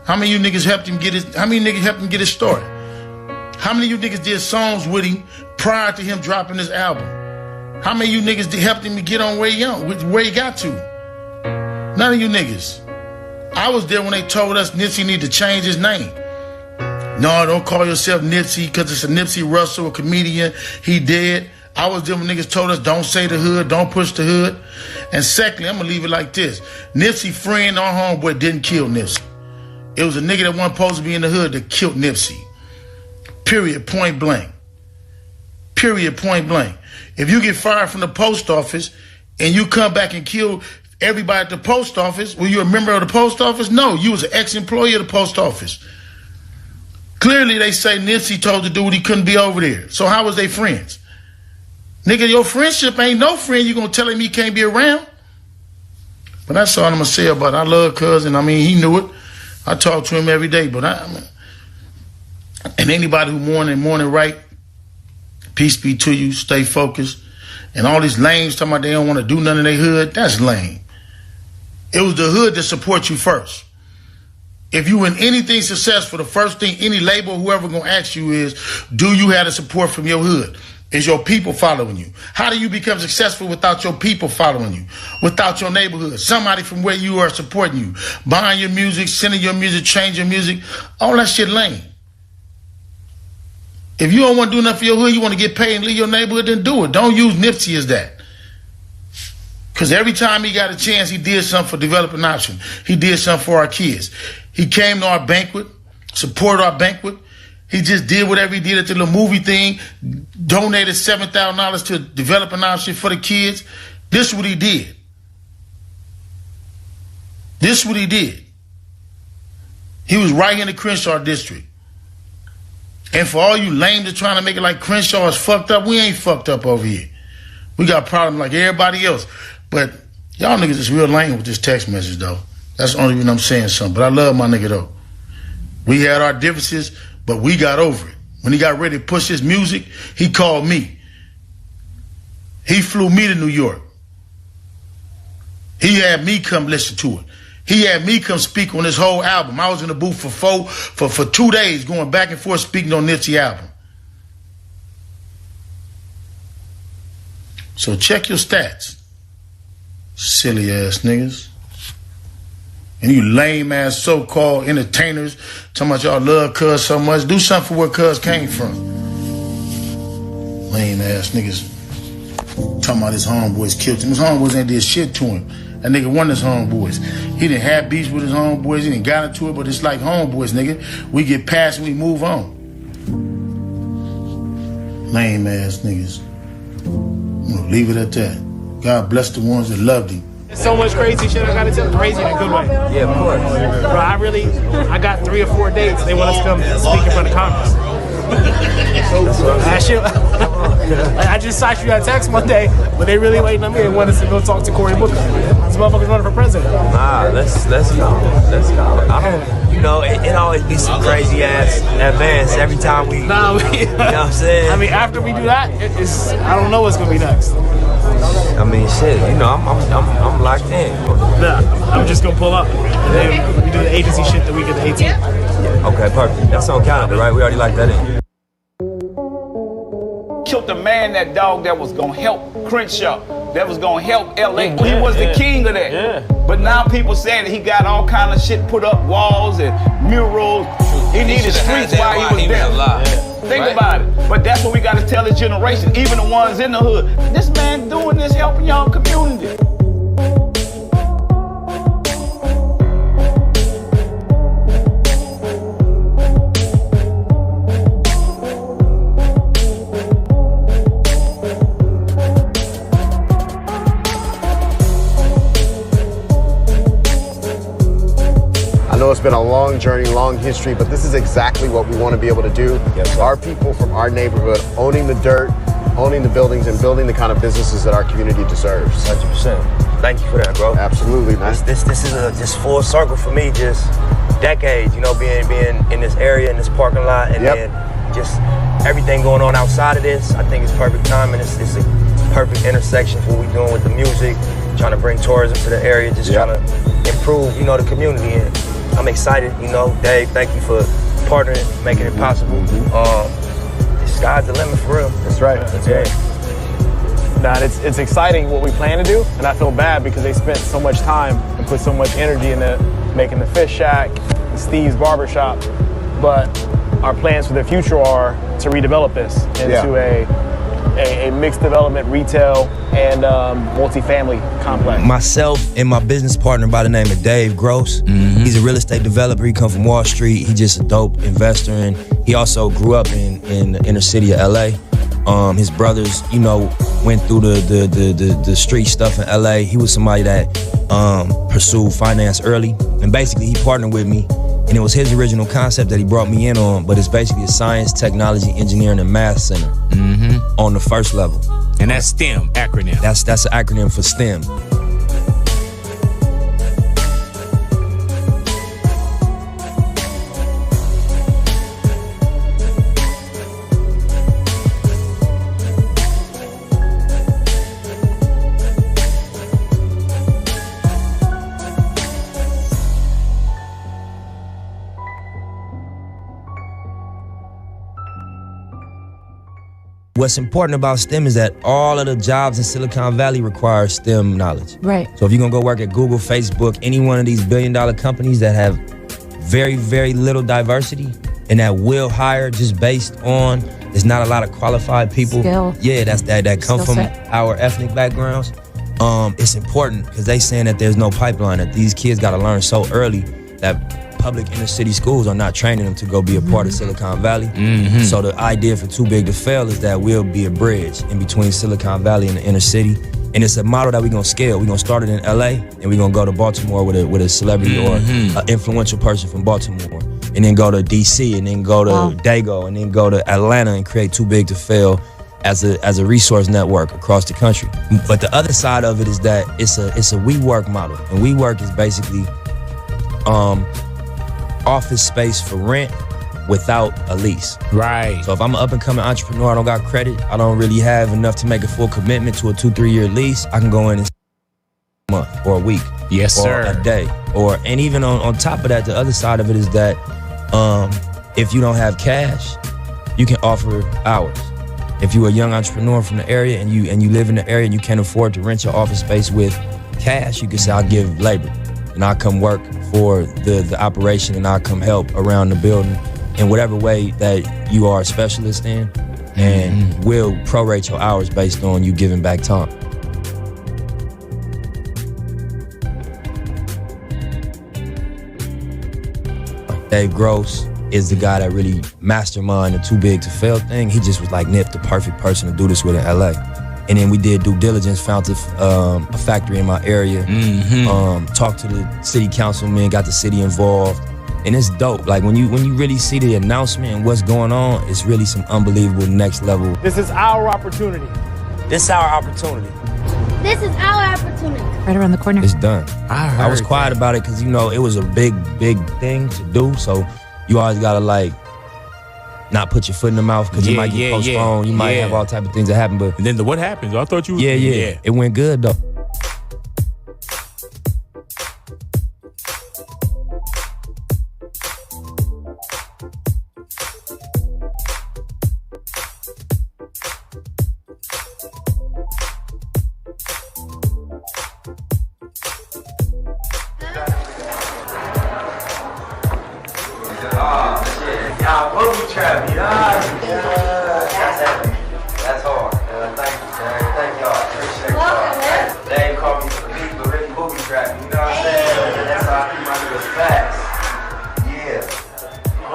How many of you niggas helped him get his? How many niggas helped him get his start? How many of you niggas did songs with him prior to him dropping his album? How many of you niggas helped him get on where he got to? None of you niggas. I was there when they told us Nipsey need to change his name. No, don't call yourself Nipsey because it's a Nipsey Hussle, a comedian. He dead. I was there when niggas told us don't say the hood, don't push the hood. And secondly, I'm gonna leave it like this. Nipsey friend or homeboy didn't kill Nipsey. It was a nigga that wasn't supposed to be in the hood that killed Nipsey. Period, point blank. Period, point blank. If you get fired from the post office and you come back and kill everybody at the post office, were you a member of the post office? No, you was an ex-employee of the post office. Clearly they say Nipsey told the dude he couldn't be over there. So how was they friends? Nigga, your friendship ain't no friend. You gonna tell him he can't be around? But that's all I'm gonna say about it. I love cousin. I mean, he knew it. I talk to him every day. But and anybody who mourning right, peace be to you. Stay focused. And all these lames talking about they don't want to do nothing in their hood, that's lame. It was the hood that supports you first. If you in anything successful, the first thing any label, whoever gonna ask you is, do you have the support from your hood? Is your people following you? How do you become successful without your people following you? Without your neighborhood? Somebody from where you are supporting you. Buying your music, sending your music, changing music. All that shit lame. If you don't want to do nothing for your hood, you want to get paid and leave your neighborhood, then do it. Don't use Nipsey as that. Because every time he got a chance, he did something for Developing Option. He did something for our kids. He came to our banquet, supported our banquet. He just did whatever he did at the little movie thing, donated $7,000 to Developing Option for the kids. This is what he did. This is what he did. He was right in the Crenshaw district. And for all you lame that's trying to make it like Crenshaw is fucked up, we ain't fucked up over here. We got problems like everybody else. But y'all niggas is real lame with this text message, though. That's the only reason I'm saying something. But I love my nigga, though. We had our differences, but we got over it. When he got ready to push his music, he called me. He flew me to New York. He had me come listen to it. He had me come speak on his whole album. I was in the booth for 2 days going back and forth speaking on Nipsey album. So check your stats. Silly ass niggas. And you lame ass so-called entertainers talking about y'all love Cuz so much. Do something for where Cuz came from. Lame ass niggas talking about his homeboys killed him. His homeboys ain't did shit to him. That nigga won his homeboys. He didn't have beef with his homeboys. He didn't got into it, but it's like homeboys, nigga. We get past and we move on. Lame ass niggas. I'm gonna leave it at that. God bless the ones that loved him. So much crazy shit I gotta tell. Crazy in a good way. Yeah, of course. Bro, I got 3 or 4 dates. They want us to come speak in front of Congress. I just saw you on text one day, but they really waiting on me. They want us to go talk to Cory Booker. This motherfucker's running for president. Nah, let's go. Let's go. I don't, you know, it always be some crazy ass advance every time we. Nah, you know what I'm saying? I mean, after we do that, I don't know what's gonna be next. I mean, shit. You know, I'm locked in. Nah, I'm just gonna pull up, and then we do the agency shit the week of the 18th. Okay, perfect. That's on calendar, right? We already locked that in. Killed the man, that dog that was gonna help Crenshaw, that was gonna help LA. He was the king of that. Yeah. But now people saying that he got all kind of shit put up, walls and murals. He needed streets while he was there. Think about it. But that's what we gotta tell the generation, even the ones in the hood. This man doing this, helping y'all community. I know it's been a long journey, long history, but this is exactly what we want to be able to do. Yes, our people from our neighborhood owning the dirt, owning the buildings, and building the kind of businesses that our community deserves. 100%. Thank you for that, bro. Absolutely, man. This is just full circle for me, just decades, you know, being in this area, in this parking lot, and then just everything going on outside of this. I think it's perfect timing. It's a perfect intersection for what we're doing with the music, trying to bring tourism to the area, just trying to improve, you know, the community. And I'm excited, you know. Dave, thank you for partnering, making it possible. The sky's the limit for real. That's right. That's right. Nah, it's exciting what we plan to do, and I feel bad because they spent so much time and put so much energy into making the Fish Shack, and Steve's Barbershop, but our plans for the future are to redevelop this into a mixed development, retail, and multifamily complex. Myself and my business partner by the name of Dave Gross. He's a real estate developer. He come from Wall Street. He's just a dope investor, and he also grew up in the inner city of LA. His brothers, you know, went through the street stuff in LA. He was somebody that pursued finance early, and basically he partnered with me, and it was his original concept that he brought me in on, but it's basically a science, technology, engineering, and math center on the first level. And that's STEM acronym. That's an acronym for STEM. What's important about STEM is that all of the jobs in Silicon Valley require STEM knowledge. Right. So if you're gonna go work at Google, Facebook, any one of these billion-dollar companies that have very, very little diversity and that will hire just based on there's not a lot of qualified people. Skill. Yeah, that come Skill from set. our ethnic backgrounds. It's important because they saying that there's no pipeline, that these kids gotta learn so early that public inner city schools are not training them to go be a part of Silicon Valley. So the idea for Too Big to Fail is that we'll be a bridge in between Silicon Valley and the inner city. And it's a model that we're gonna scale. We're gonna start it in LA, and we're gonna go to Baltimore with a celebrity or an influential person from Baltimore, and then go to DC, and then go to Dago, and then go to Atlanta and create Too Big to Fail as a resource network across the country. But the other side of it is that it's a WeWork model, and WeWork is basically office space for rent without a lease. Right. So if I'm an up-and-coming entrepreneur, I don't got credit, I don't really have enough to make a full commitment to a 2-3 year lease, I can go in and a month or a week. Yes, or sir. a day. And even on top of that, the other side of it is that if you don't have cash, you can offer hours. If you're a young entrepreneur from the area and you live in the area and you can't afford to rent your office space with cash, you can say, I'll give labor and I'll come work for the operation, and I'll come help around the building in whatever way that you are a specialist in, and we'll prorate your hours based on you giving back time. Dave Gross is the guy that really masterminded the Too Big to Fail thing. He just was like, Nip, the perfect person to do this with in LA. And then we did due diligence, found a factory in my area, talked to the city councilman, got the city involved, and it's dope. Like when you really see the announcement and what's going on, it's really some unbelievable next level. This is our opportunity. This is our opportunity. This is our opportunity. Right around the corner. It's done. I was quiet about it because, you know, it was a big thing to do, so you always gotta like not put your foot in the mouth because you might get postponed. You might have all type of things that happen, but and then what happens? I thought you. Yeah. It went good though. That's hard. Thank you, sir. Thank y'all. Appreciate y'all. Dave called me for the beat, but really booby trap. You know what I'm saying? That's how I keep my niggas fast. Yeah. Come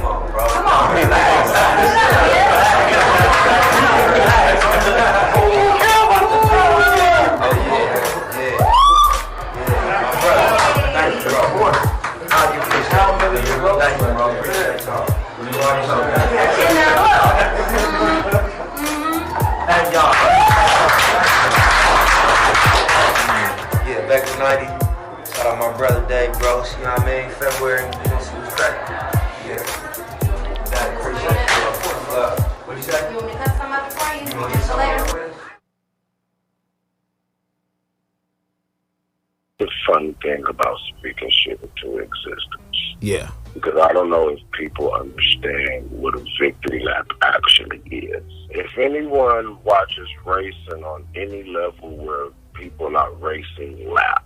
on, bro. Come on. Relax. Oh, yeah. My brother. Thank you, bro. January, February, and we're gonna see what's cracking. Yeah. Got it. Appreciate it. What'd you say? You want me to cut some up for you? You want to get some later? The fun thing about speaking shit into existence. Yeah. Because I don't know if people understand what a victory lap actually is. If anyone watches racing on any level where people are racing laps,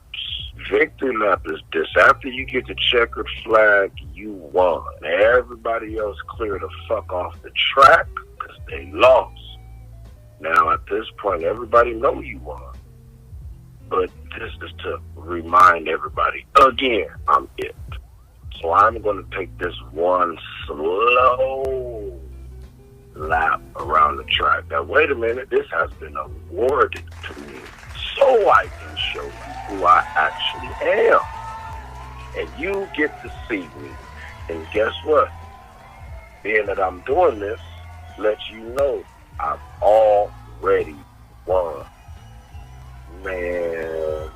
victory lap is this. After you get the checkered flag, you won. Everybody else clear the fuck off the track because they lost. Now at this point, everybody know you won. But this is to remind everybody, again, I'm it. So I'm going to take this one slow lap around the track. Now, wait a minute. This has been awarded to me so I can show you who I actually am. And you get to see me. And guess what? Being that I'm doing this, lets you know I've already won. Man.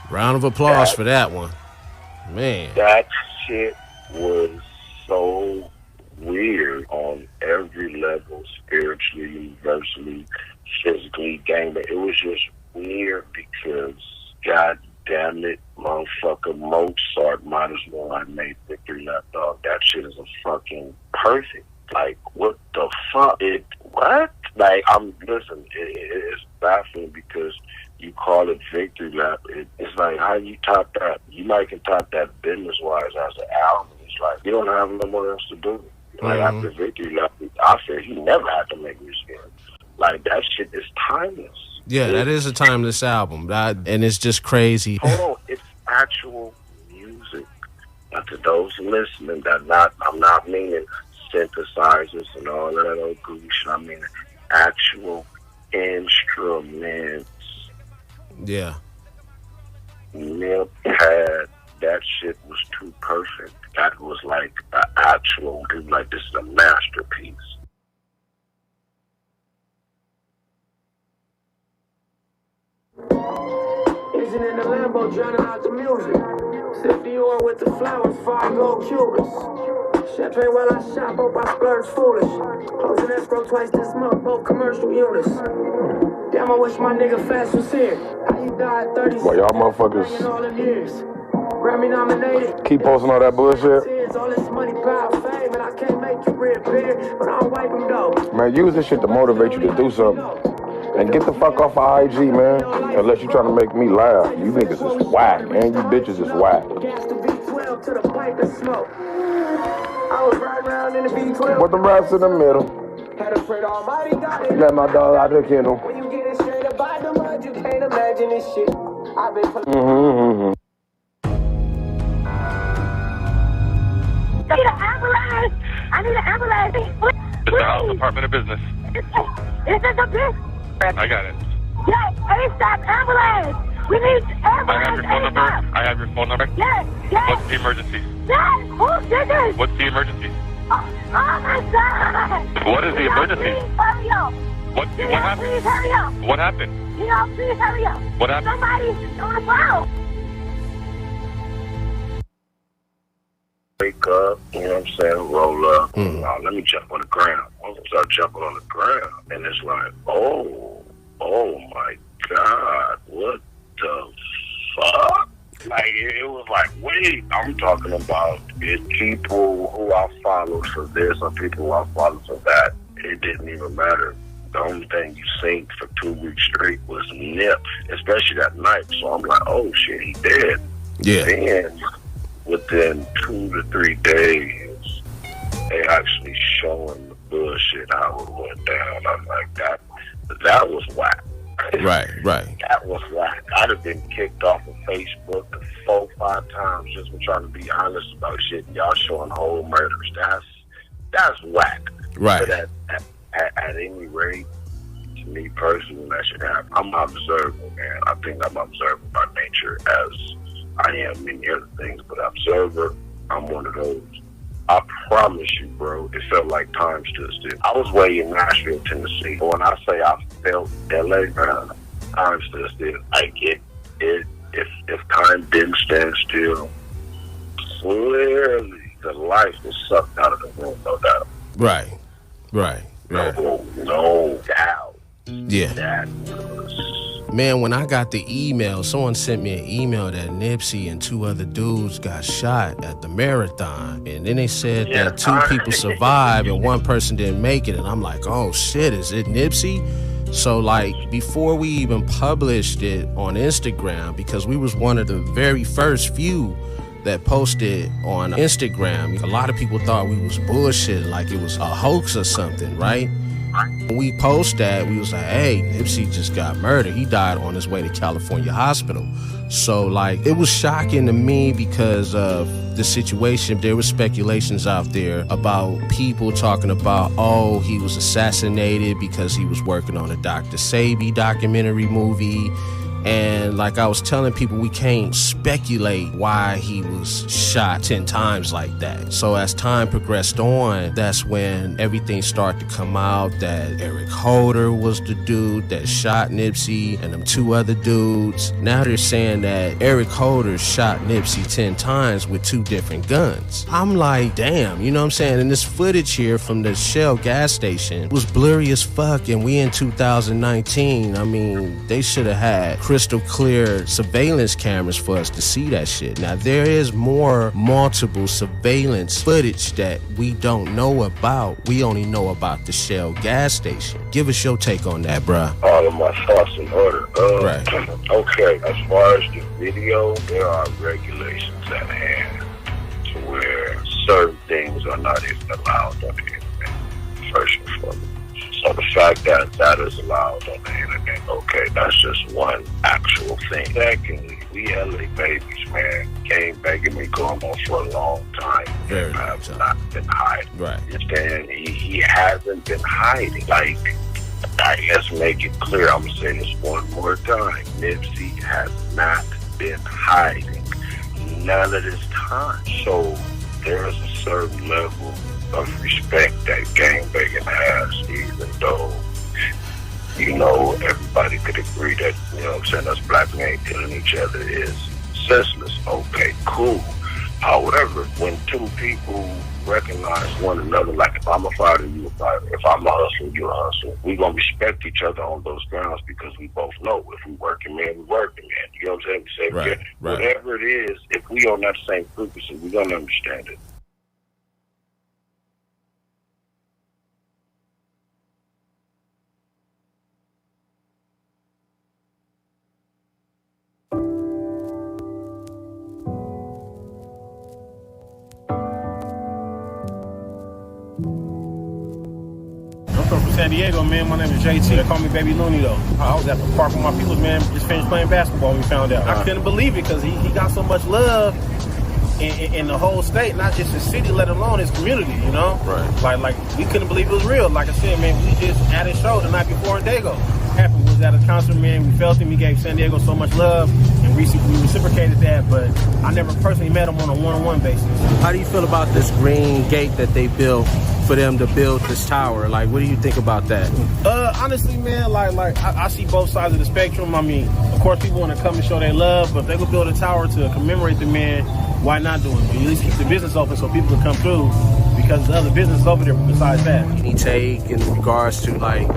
Round of applause for that one. Man. That shit was so weird on every level, spiritually, universally, physically, gaming. It was just weird because, god damn it, motherfucker, Mozart might as well have made Victory Lap, dog. That shit is a fucking perfect. Like, what the fuck? What? Like, it's baffling because you call it Victory Lap. It's like, how you top that? You might can top that business-wise as an album. It's like, you don't have no more else to do. Like, after Victory Lap, I said he never had to make music again. Like, that shit is timeless. Yeah, that is a timeless album. And it's just crazy. Hold on, it's actual music. Now, to those listening, I'm not meaning synthesizers and all of that old goofy shit. I mean actual instruments. Yeah. Nip had that shit was too perfect. That was like an actual, like this is a masterpiece. Isn't in the Lambo drowning out the music. Sip Dior with the flowers, 5 gold Cubans. Champagne while I shop, hope I splurge foolish. Closing escrow twice this month, both commercial units. Damn, I wish my nigga Fast was here. How you died 30 Well, y'all motherfuckers in all them years. Grammy nominated. keep posting all that bullshit. All this money, power, fame, and I can't make you red beer, but I'll wipe them though. Man, use this shit to motivate you to do something. And get the fuck off of IG, man. Unless you're trying to make me laugh. You niggas is whack, and you bitches is whack. To the pipe and smoke. I was riding around in the V12. Put the raps in the middle. Had a pray to Almighty God. Let my dog out the kennel. When you get it straight up by the mud, you can't imagine this shit. I've been I need an ambulance. I need an ambulance. It's the House Department of Business. Is this a business? I got it. Yes, ASAP ambulance. We need ambulance. I have your phone number. Yes, yes. What's the emergency? Yes, who did this? What's the emergency? Oh my God. What is the emergency? Please hurry up. What happened? Please hurry up. What happened? Please hurry up. What happened? Somebody's on the phone. Wake up, you know what I'm saying, roll up. Now, let me jump on the ground. I'm gonna start jumping on the ground. And it's like, oh my God, what the fuck? Like, it was like, wait, I'm talking about it, people who I followed for this or people who I followed for that. It didn't even matter. The only thing you seen for 2 weeks straight was Nip, especially that night. So I'm like, oh shit, he dead. Yeah. Then, within 2 to 3 days, they actually showing the bullshit how it went down. I'm like, that was whack. Right. That was whack. I'd have been kicked off of Facebook 4 or 5 times just for trying to be honest about shit. Y'all showing whole murders. That's whack. Right. But at any rate, to me personally, that should happen. I'm observant, man. I think I'm observant by nature as I am many other things, but observer, I'm one of those. I promise you, bro, it felt like time stood still. I was way in Nashville, Tennessee. But when I say I felt LA, time stood still. Like if time didn't stand still, clearly the life was sucked out of the room, no doubt. Right. No doubt. Yeah. That was... Man, when I got the email, someone sent me an email that Nipsey and 2 other dudes got shot at the marathon. And then they said that 2 people survived and 1 person didn't make it. And I'm like, oh shit, is it Nipsey? So like before we even published it on Instagram, because we was one of the very first few that posted on Instagram, a lot of people thought we was bullshit, like it was a hoax or something, right? When we post that, we was like, hey, Nipsey just got murdered. He died on his way to California hospital. So like, it was shocking to me because of the situation. There was speculations out there about people talking about, oh, he was assassinated because he was working on a Dr. Sebi documentary movie. And like I was telling people, we can't speculate why he was shot 10 times like that. So as time progressed on, that's when everything started to come out that Eric Holder was the dude that shot Nipsey and them 2 other dudes. Now they're saying that Eric Holder shot Nipsey 10 times with 2 different guns. I'm like, damn, you know what I'm saying? And this footage here from the Shell gas station was blurry as fuck, and we in 2019. I mean, they should have had crystal clear surveillance cameras for us to see that shit. Now there is multiple surveillance footage that we don't know about. We only know about the Shell gas station. Give us your take on that, bruh. All of my thoughts in order. Right. Okay, as far as the video, there are regulations at hand to where certain things are not even allowed on the internet, first and foremost. So the fact that that is allowed on the internet, okay, that's just one actual thing. Secondly, we LA babies, man, game begging me going on for a long time. Very have not been hiding. Right. And he hasn't been hiding. Like, let's make it clear. I'm gonna say this one more time. Nipsey has not been hiding none of this time. So there is a certain level of respect that gangbanging has, even though, you know, everybody could agree that, you know what I'm saying, us black men killing each other is senseless. Okay, cool. However, when 2 people recognize one another, like if I'm a fighter, you a fighter, if I'm a hustler, you a hustler, we gonna respect each other on those grounds because we both know if we working man, we working man. You know what I'm saying? We say, Right. whatever it is, if we on that same frequency, we gonna understand it. From San Diego, man. My name is JT. They call me Baby Looney, though. I was at the park with my peoples, man. Just finished playing basketball when we found out. I couldn't believe it because he got so much love in the whole state, not just his city, let alone his community, you know? Right. Like we couldn't believe it was real. Like I said, man, we just at his show the night before in Dago. Happened was at a concert, man. We felt him. He gave San Diego so much love, and we reciprocated that. But I never personally met him on a one-on-one basis. How do you feel about this green gate that they built for them to build this tower? Like, what do you think about that? Honestly, man, like I see both sides of the spectrum. I mean, of course, people want to come and show their love, but if they could build a tower to commemorate the man, why not do it? But at least keep the business open so people can come through, because there's other business over there besides that. Any take in regards to like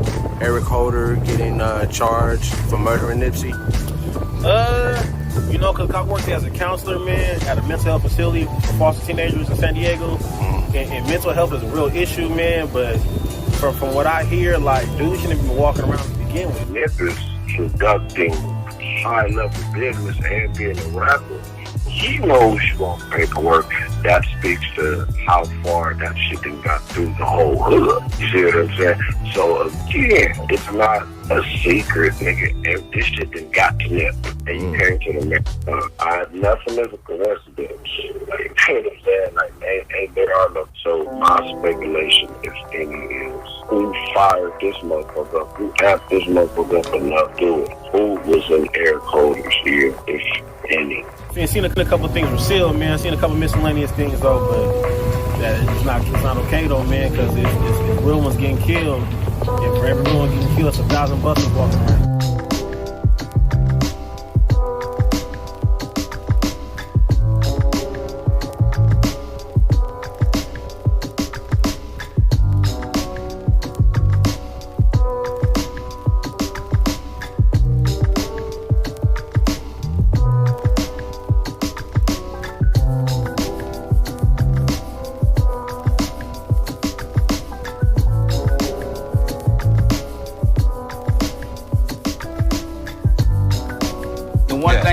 Eric Holder getting charged for murdering Nipsey? You know, because I worked as a counselor, man, at a mental health facility for foster teenagers in San Diego, and mental health is a real issue, man. But from what I hear, like, dude shouldn't even be walking around to begin with. Nipsey's conducting high-level business and being a rapper. He knows you on paperwork. That speaks to how far that shit done got through the whole hood. You see what I'm saying? So again, it's not a secret, nigga. If this shit done got to Nip and you came to the next nothing is a coincidence. Like, you know what I'm saying? Like, ain't there are no. So my speculation, if any, is who fired this motherfucker up? Who amped this motherfucker up enough to it? Who was in Eric Holder's ear, if any? I've seen a couple things were sealed, man. I've seen a couple miscellaneous things, though, but it's not okay, though, man, because it's real ones getting killed, and for every real one getting killed, it's 1,000 buses walking around.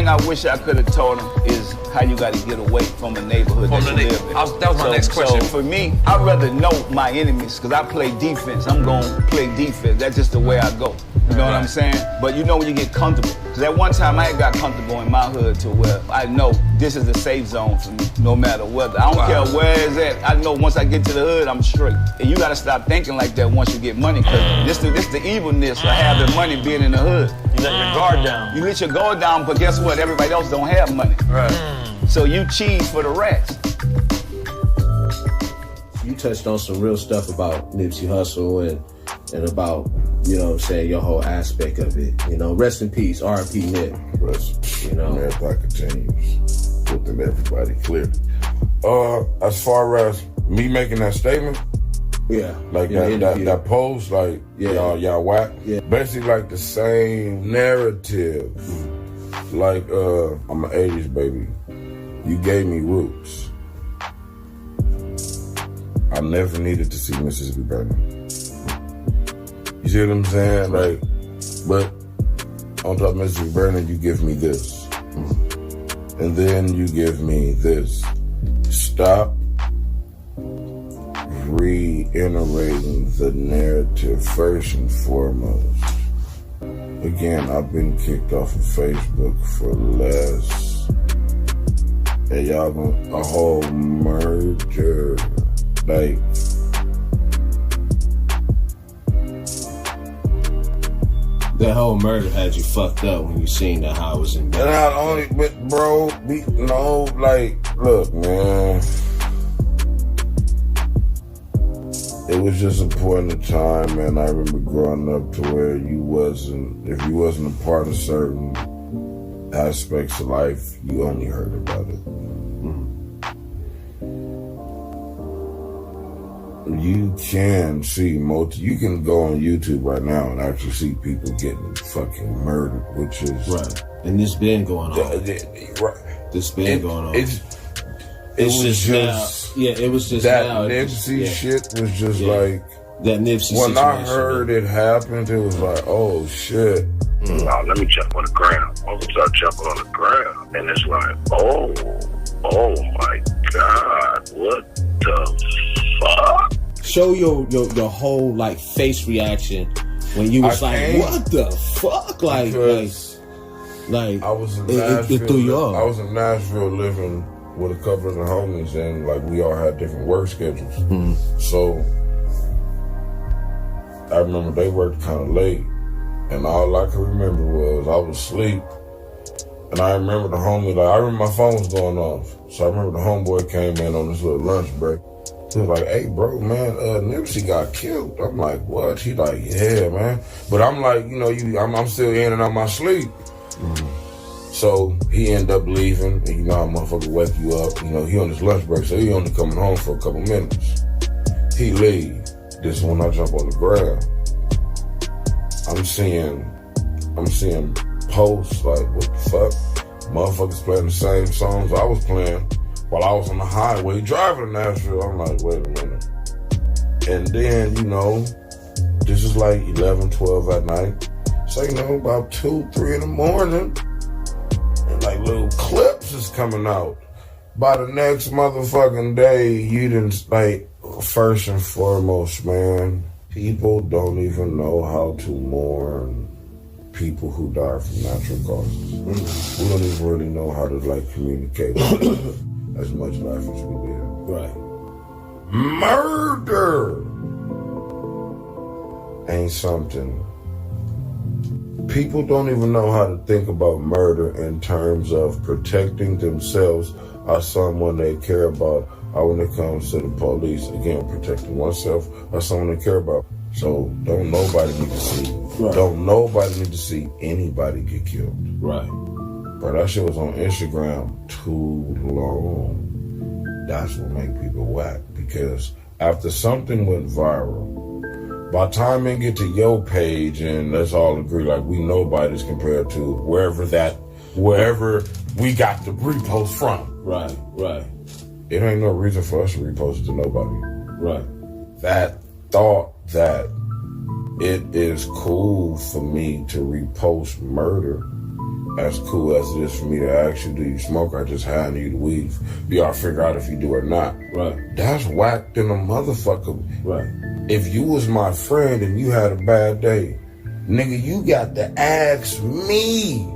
thing I wish I could have told him is how you got to get away from the neighborhood that you live in. That was my next question. So for me, I'd rather know my enemies because I play defense. I'm going to play defense. That's just the way I go. You know what I'm saying? But you know when you get comfortable. Because at one time I had got comfortable in my hood to where I know this is a safe zone for me, no matter what. I don't care where it's at. I know once I get to the hood, I'm straight. And you got to stop thinking like that once you get money. Because this the evilness of having money being in the hood. You let your guard down. You let your guard down, but guess what? Everybody else don't have money. Right. So you cheese for the rats. You touched on some real stuff about Nipsey Hussle and about, you know what I'm saying, your whole aspect of it. You know, rest in peace, R.I.P. Nip. You know, marathon continues. Within everybody clearly. As far as me making that statement, like that post, like y'all whack. Basically like the same narrative. Like I'm an 80s baby. You gave me roots. I never needed to see Mississippi burning. You see what I'm saying? Like, but on top of Mississippi burning, you give me this. And then you give me this. Stop reiterating the narrative first and foremost. Again, I've been kicked off of Facebook for less. And y'all want a whole merger. Like, that whole murder had you fucked up when you seen that how it was in. And not only, but bro, look, man. It was just a point in time, man. I remember growing up to where if you wasn't a part of certain aspects of life, you only heard about it. You can see you can go on YouTube right now and actually see people getting fucking murdered, which is right. And this been going on. This been going on. It was just that now, Nipsey shit was just like that Nipsey. When I heard it happened, it was like, oh shit. Now let me jump on the ground. I'm gonna start jumping on the ground, and it's like, oh my God, what the fuck? Show your whole like face reaction when you was like, what the fuck? Like I was in Nashville. It threw you off. I was in Nashville living with a couple of the homies, and like we all had different work schedules. So I remember they worked kind of late, and all I could remember was I was asleep, and I remember the homie, I remember my phone was going off. So I remember the homeboy came in on this little lunch break. He was like, hey bro, man, Nipsey got killed. I'm like, what? He like, yeah, man. But I'm like, I'm still in and out my sleep. So he ended up leaving, and how a motherfucker wake you up. He on his lunch break, so he only coming home for a couple minutes. He leave. This is when I jump on the ground. I'm seeing posts like, what the fuck? Motherfuckers playing the same songs I was playing while I was on the highway driving to Nashville. I'm like, wait a minute. And then, this is like 11, 12 at night. So, about 2, 3 in the morning. And like little clips is coming out. By the next motherfucking day, you didn't, first and foremost, man, people don't even know how to mourn people who die from natural causes. We don't even really know how to, communicate as much life as we did. Right. Murder ain't something. People don't even know how to think about murder in terms of protecting themselves or someone they care about, or when it comes to the police, again, protecting oneself or someone they care about. So don't nobody need to see. Right. Don't nobody need to see anybody get killed. Right. But that shit was on Instagram too long. That's what make people whack. Because after something went viral, by the time it get to your page, and let's all agree, we nobody's compared to wherever we got the repost from. Right, right. It ain't no reason for us to repost it to nobody. Right. That thought that it is cool for me to repost murder as cool as it is for me to ask you, do you smoke? I just hand you the weed. Y'all figure out if you do or not. Right. That's whack than a motherfucker. Right. If you was my friend and you had a bad day, nigga, you got to ask me.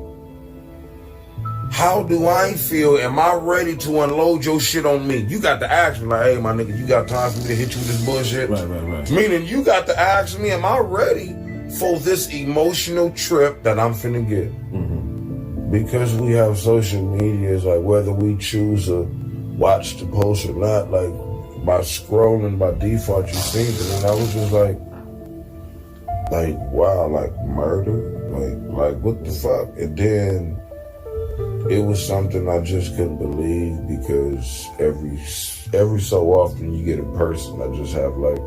How do I feel? Am I ready to unload your shit on me? You got to ask me, like, hey, my nigga, you got time for me to hit you with this bullshit? Right. Meaning you got to ask me, am I ready for this emotional trip that I'm finna get? Mm-hmm. Because we have social media, it's like whether we choose to watch the post or not, like by scrolling by default, you seen it, and I was just like, wow, like murder? Like what the fuck? And then it was something I just couldn't believe because every so often you get a person that just have like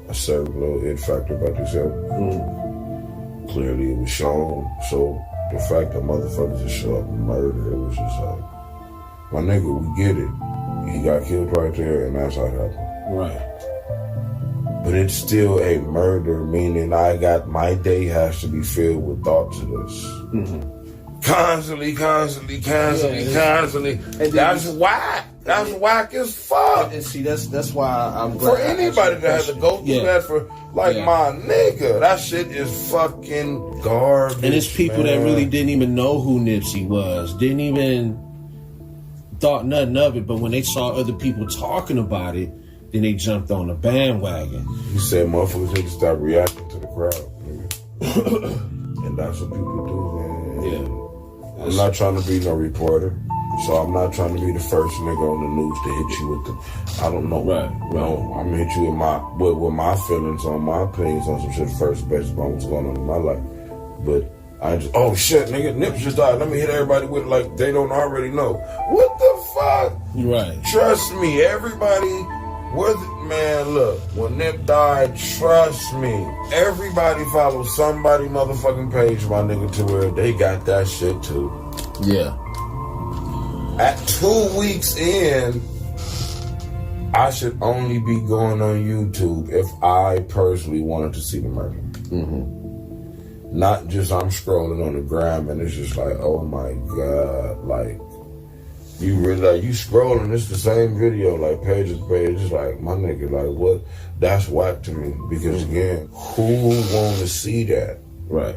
a certain little it factor about themselves. Mm-hmm. Clearly it was shown. So the fact that motherfuckers just show up and murder, it was just like, my nigga, we get it. He got killed right there and that's how it happened. Right. But it's still a murder, meaning my day has to be filled with thoughts of this. Mm-hmm. Constantly. And that's whack. That's whack as fuck. And see, that's why I'm glad. For anybody that has to go through that for, my nigga, that shit is fucking garbage. And it's people man. that really didn't even know who Nipsey was, didn't even thought nothing of it. But when they saw other people talking about it, then they jumped on the bandwagon. You said motherfuckers need to stop reacting to the crowd, nigga. And that's what people do, man. Yeah. I'm not trying to be no reporter, so I'm not trying to be the first nigga on the news to hit you with the, I don't know. Right. No, I'm gonna hit you with my feelings on my opinions on some shit first based upon what's going on in my life. But I just, oh shit, nigga, Nips just died. Let me hit everybody with like they don't already know. What the fuck? Right. Trust me, everybody. Man, look, when Nip died, trust me, everybody follows somebody motherfucking page, my nigga, to where they got that shit too. Yeah. At 2 weeks in, I should only be going on YouTube if I personally wanted to see the murder. Mm-hmm. Not just I'm scrolling on the gram and it's just like, oh my God, like, you really like you scrolling, it's the same video, like pages, like my nigga, like what? That's whack to me because again, who want to see that? Right.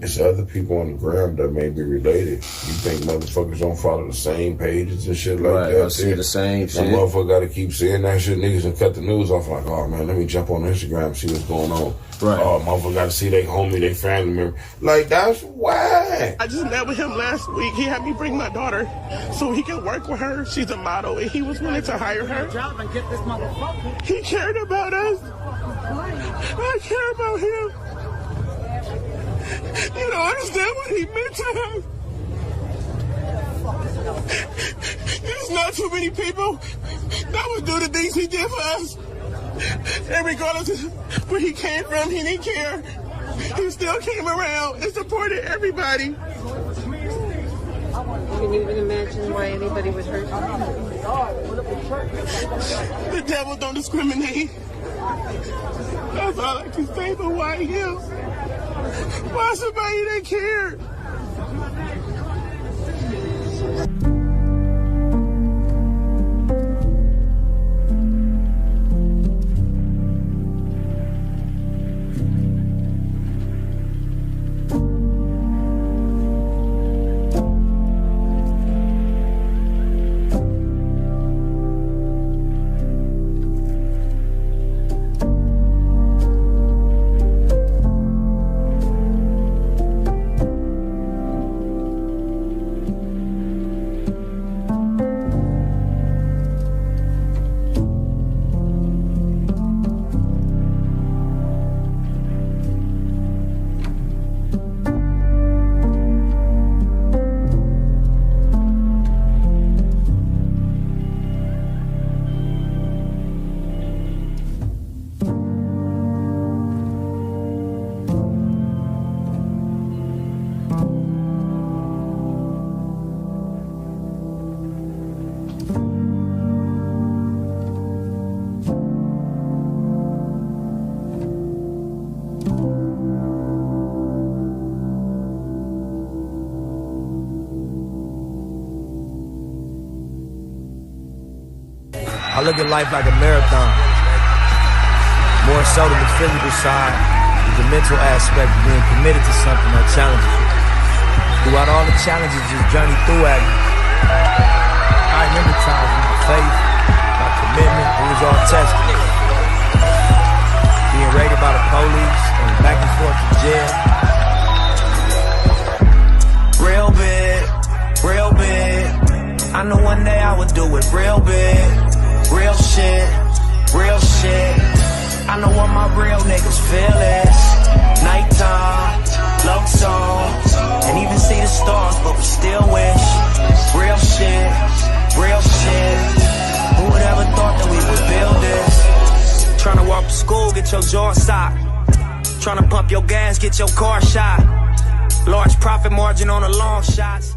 It's other people on the gram that may be related. You think motherfuckers don't follow the same pages and shit like that? I see the same shit. Some motherfucker got to keep seeing that shit. Niggas and cut the news off like, oh man, let me jump on Instagram and see what's going on. Right. Oh, motherfucker got to see their homie, their family member. Like that's whack. I just met with him last week. He had me bring my daughter so he can work with her. She's a model, and he was willing to hire her. Job and get this motherfucker. He cared about us. I care about him. You don't understand what he meant to us. There's not too many people that would do the things he did for us. And regardless of where he came from, he didn't care. He still came around and supported everybody. Can you even imagine why anybody would hurt you? The devil don't discriminate. That's all I can say, but why him? Why somebody that cared? I look at life like a marathon. More so than the physical side, is the mental aspect of being committed to something that challenges you. Throughout all the challenges you journey through at me, I remember times when my faith, my commitment, it was all tested. Being raided by the police and back and forth to jail. Real big, real big. I knew one day I would do it real big. Real shit, real shit. I know what my real niggas feel is. Nighttime, love songs, and even see the stars, but we still wish. Real shit, real shit. Who would ever thought that we would build this? Tryna walk to school, get your jaw socked. Tryna pump your gas, get your car shot. Large profit margin on the long shots.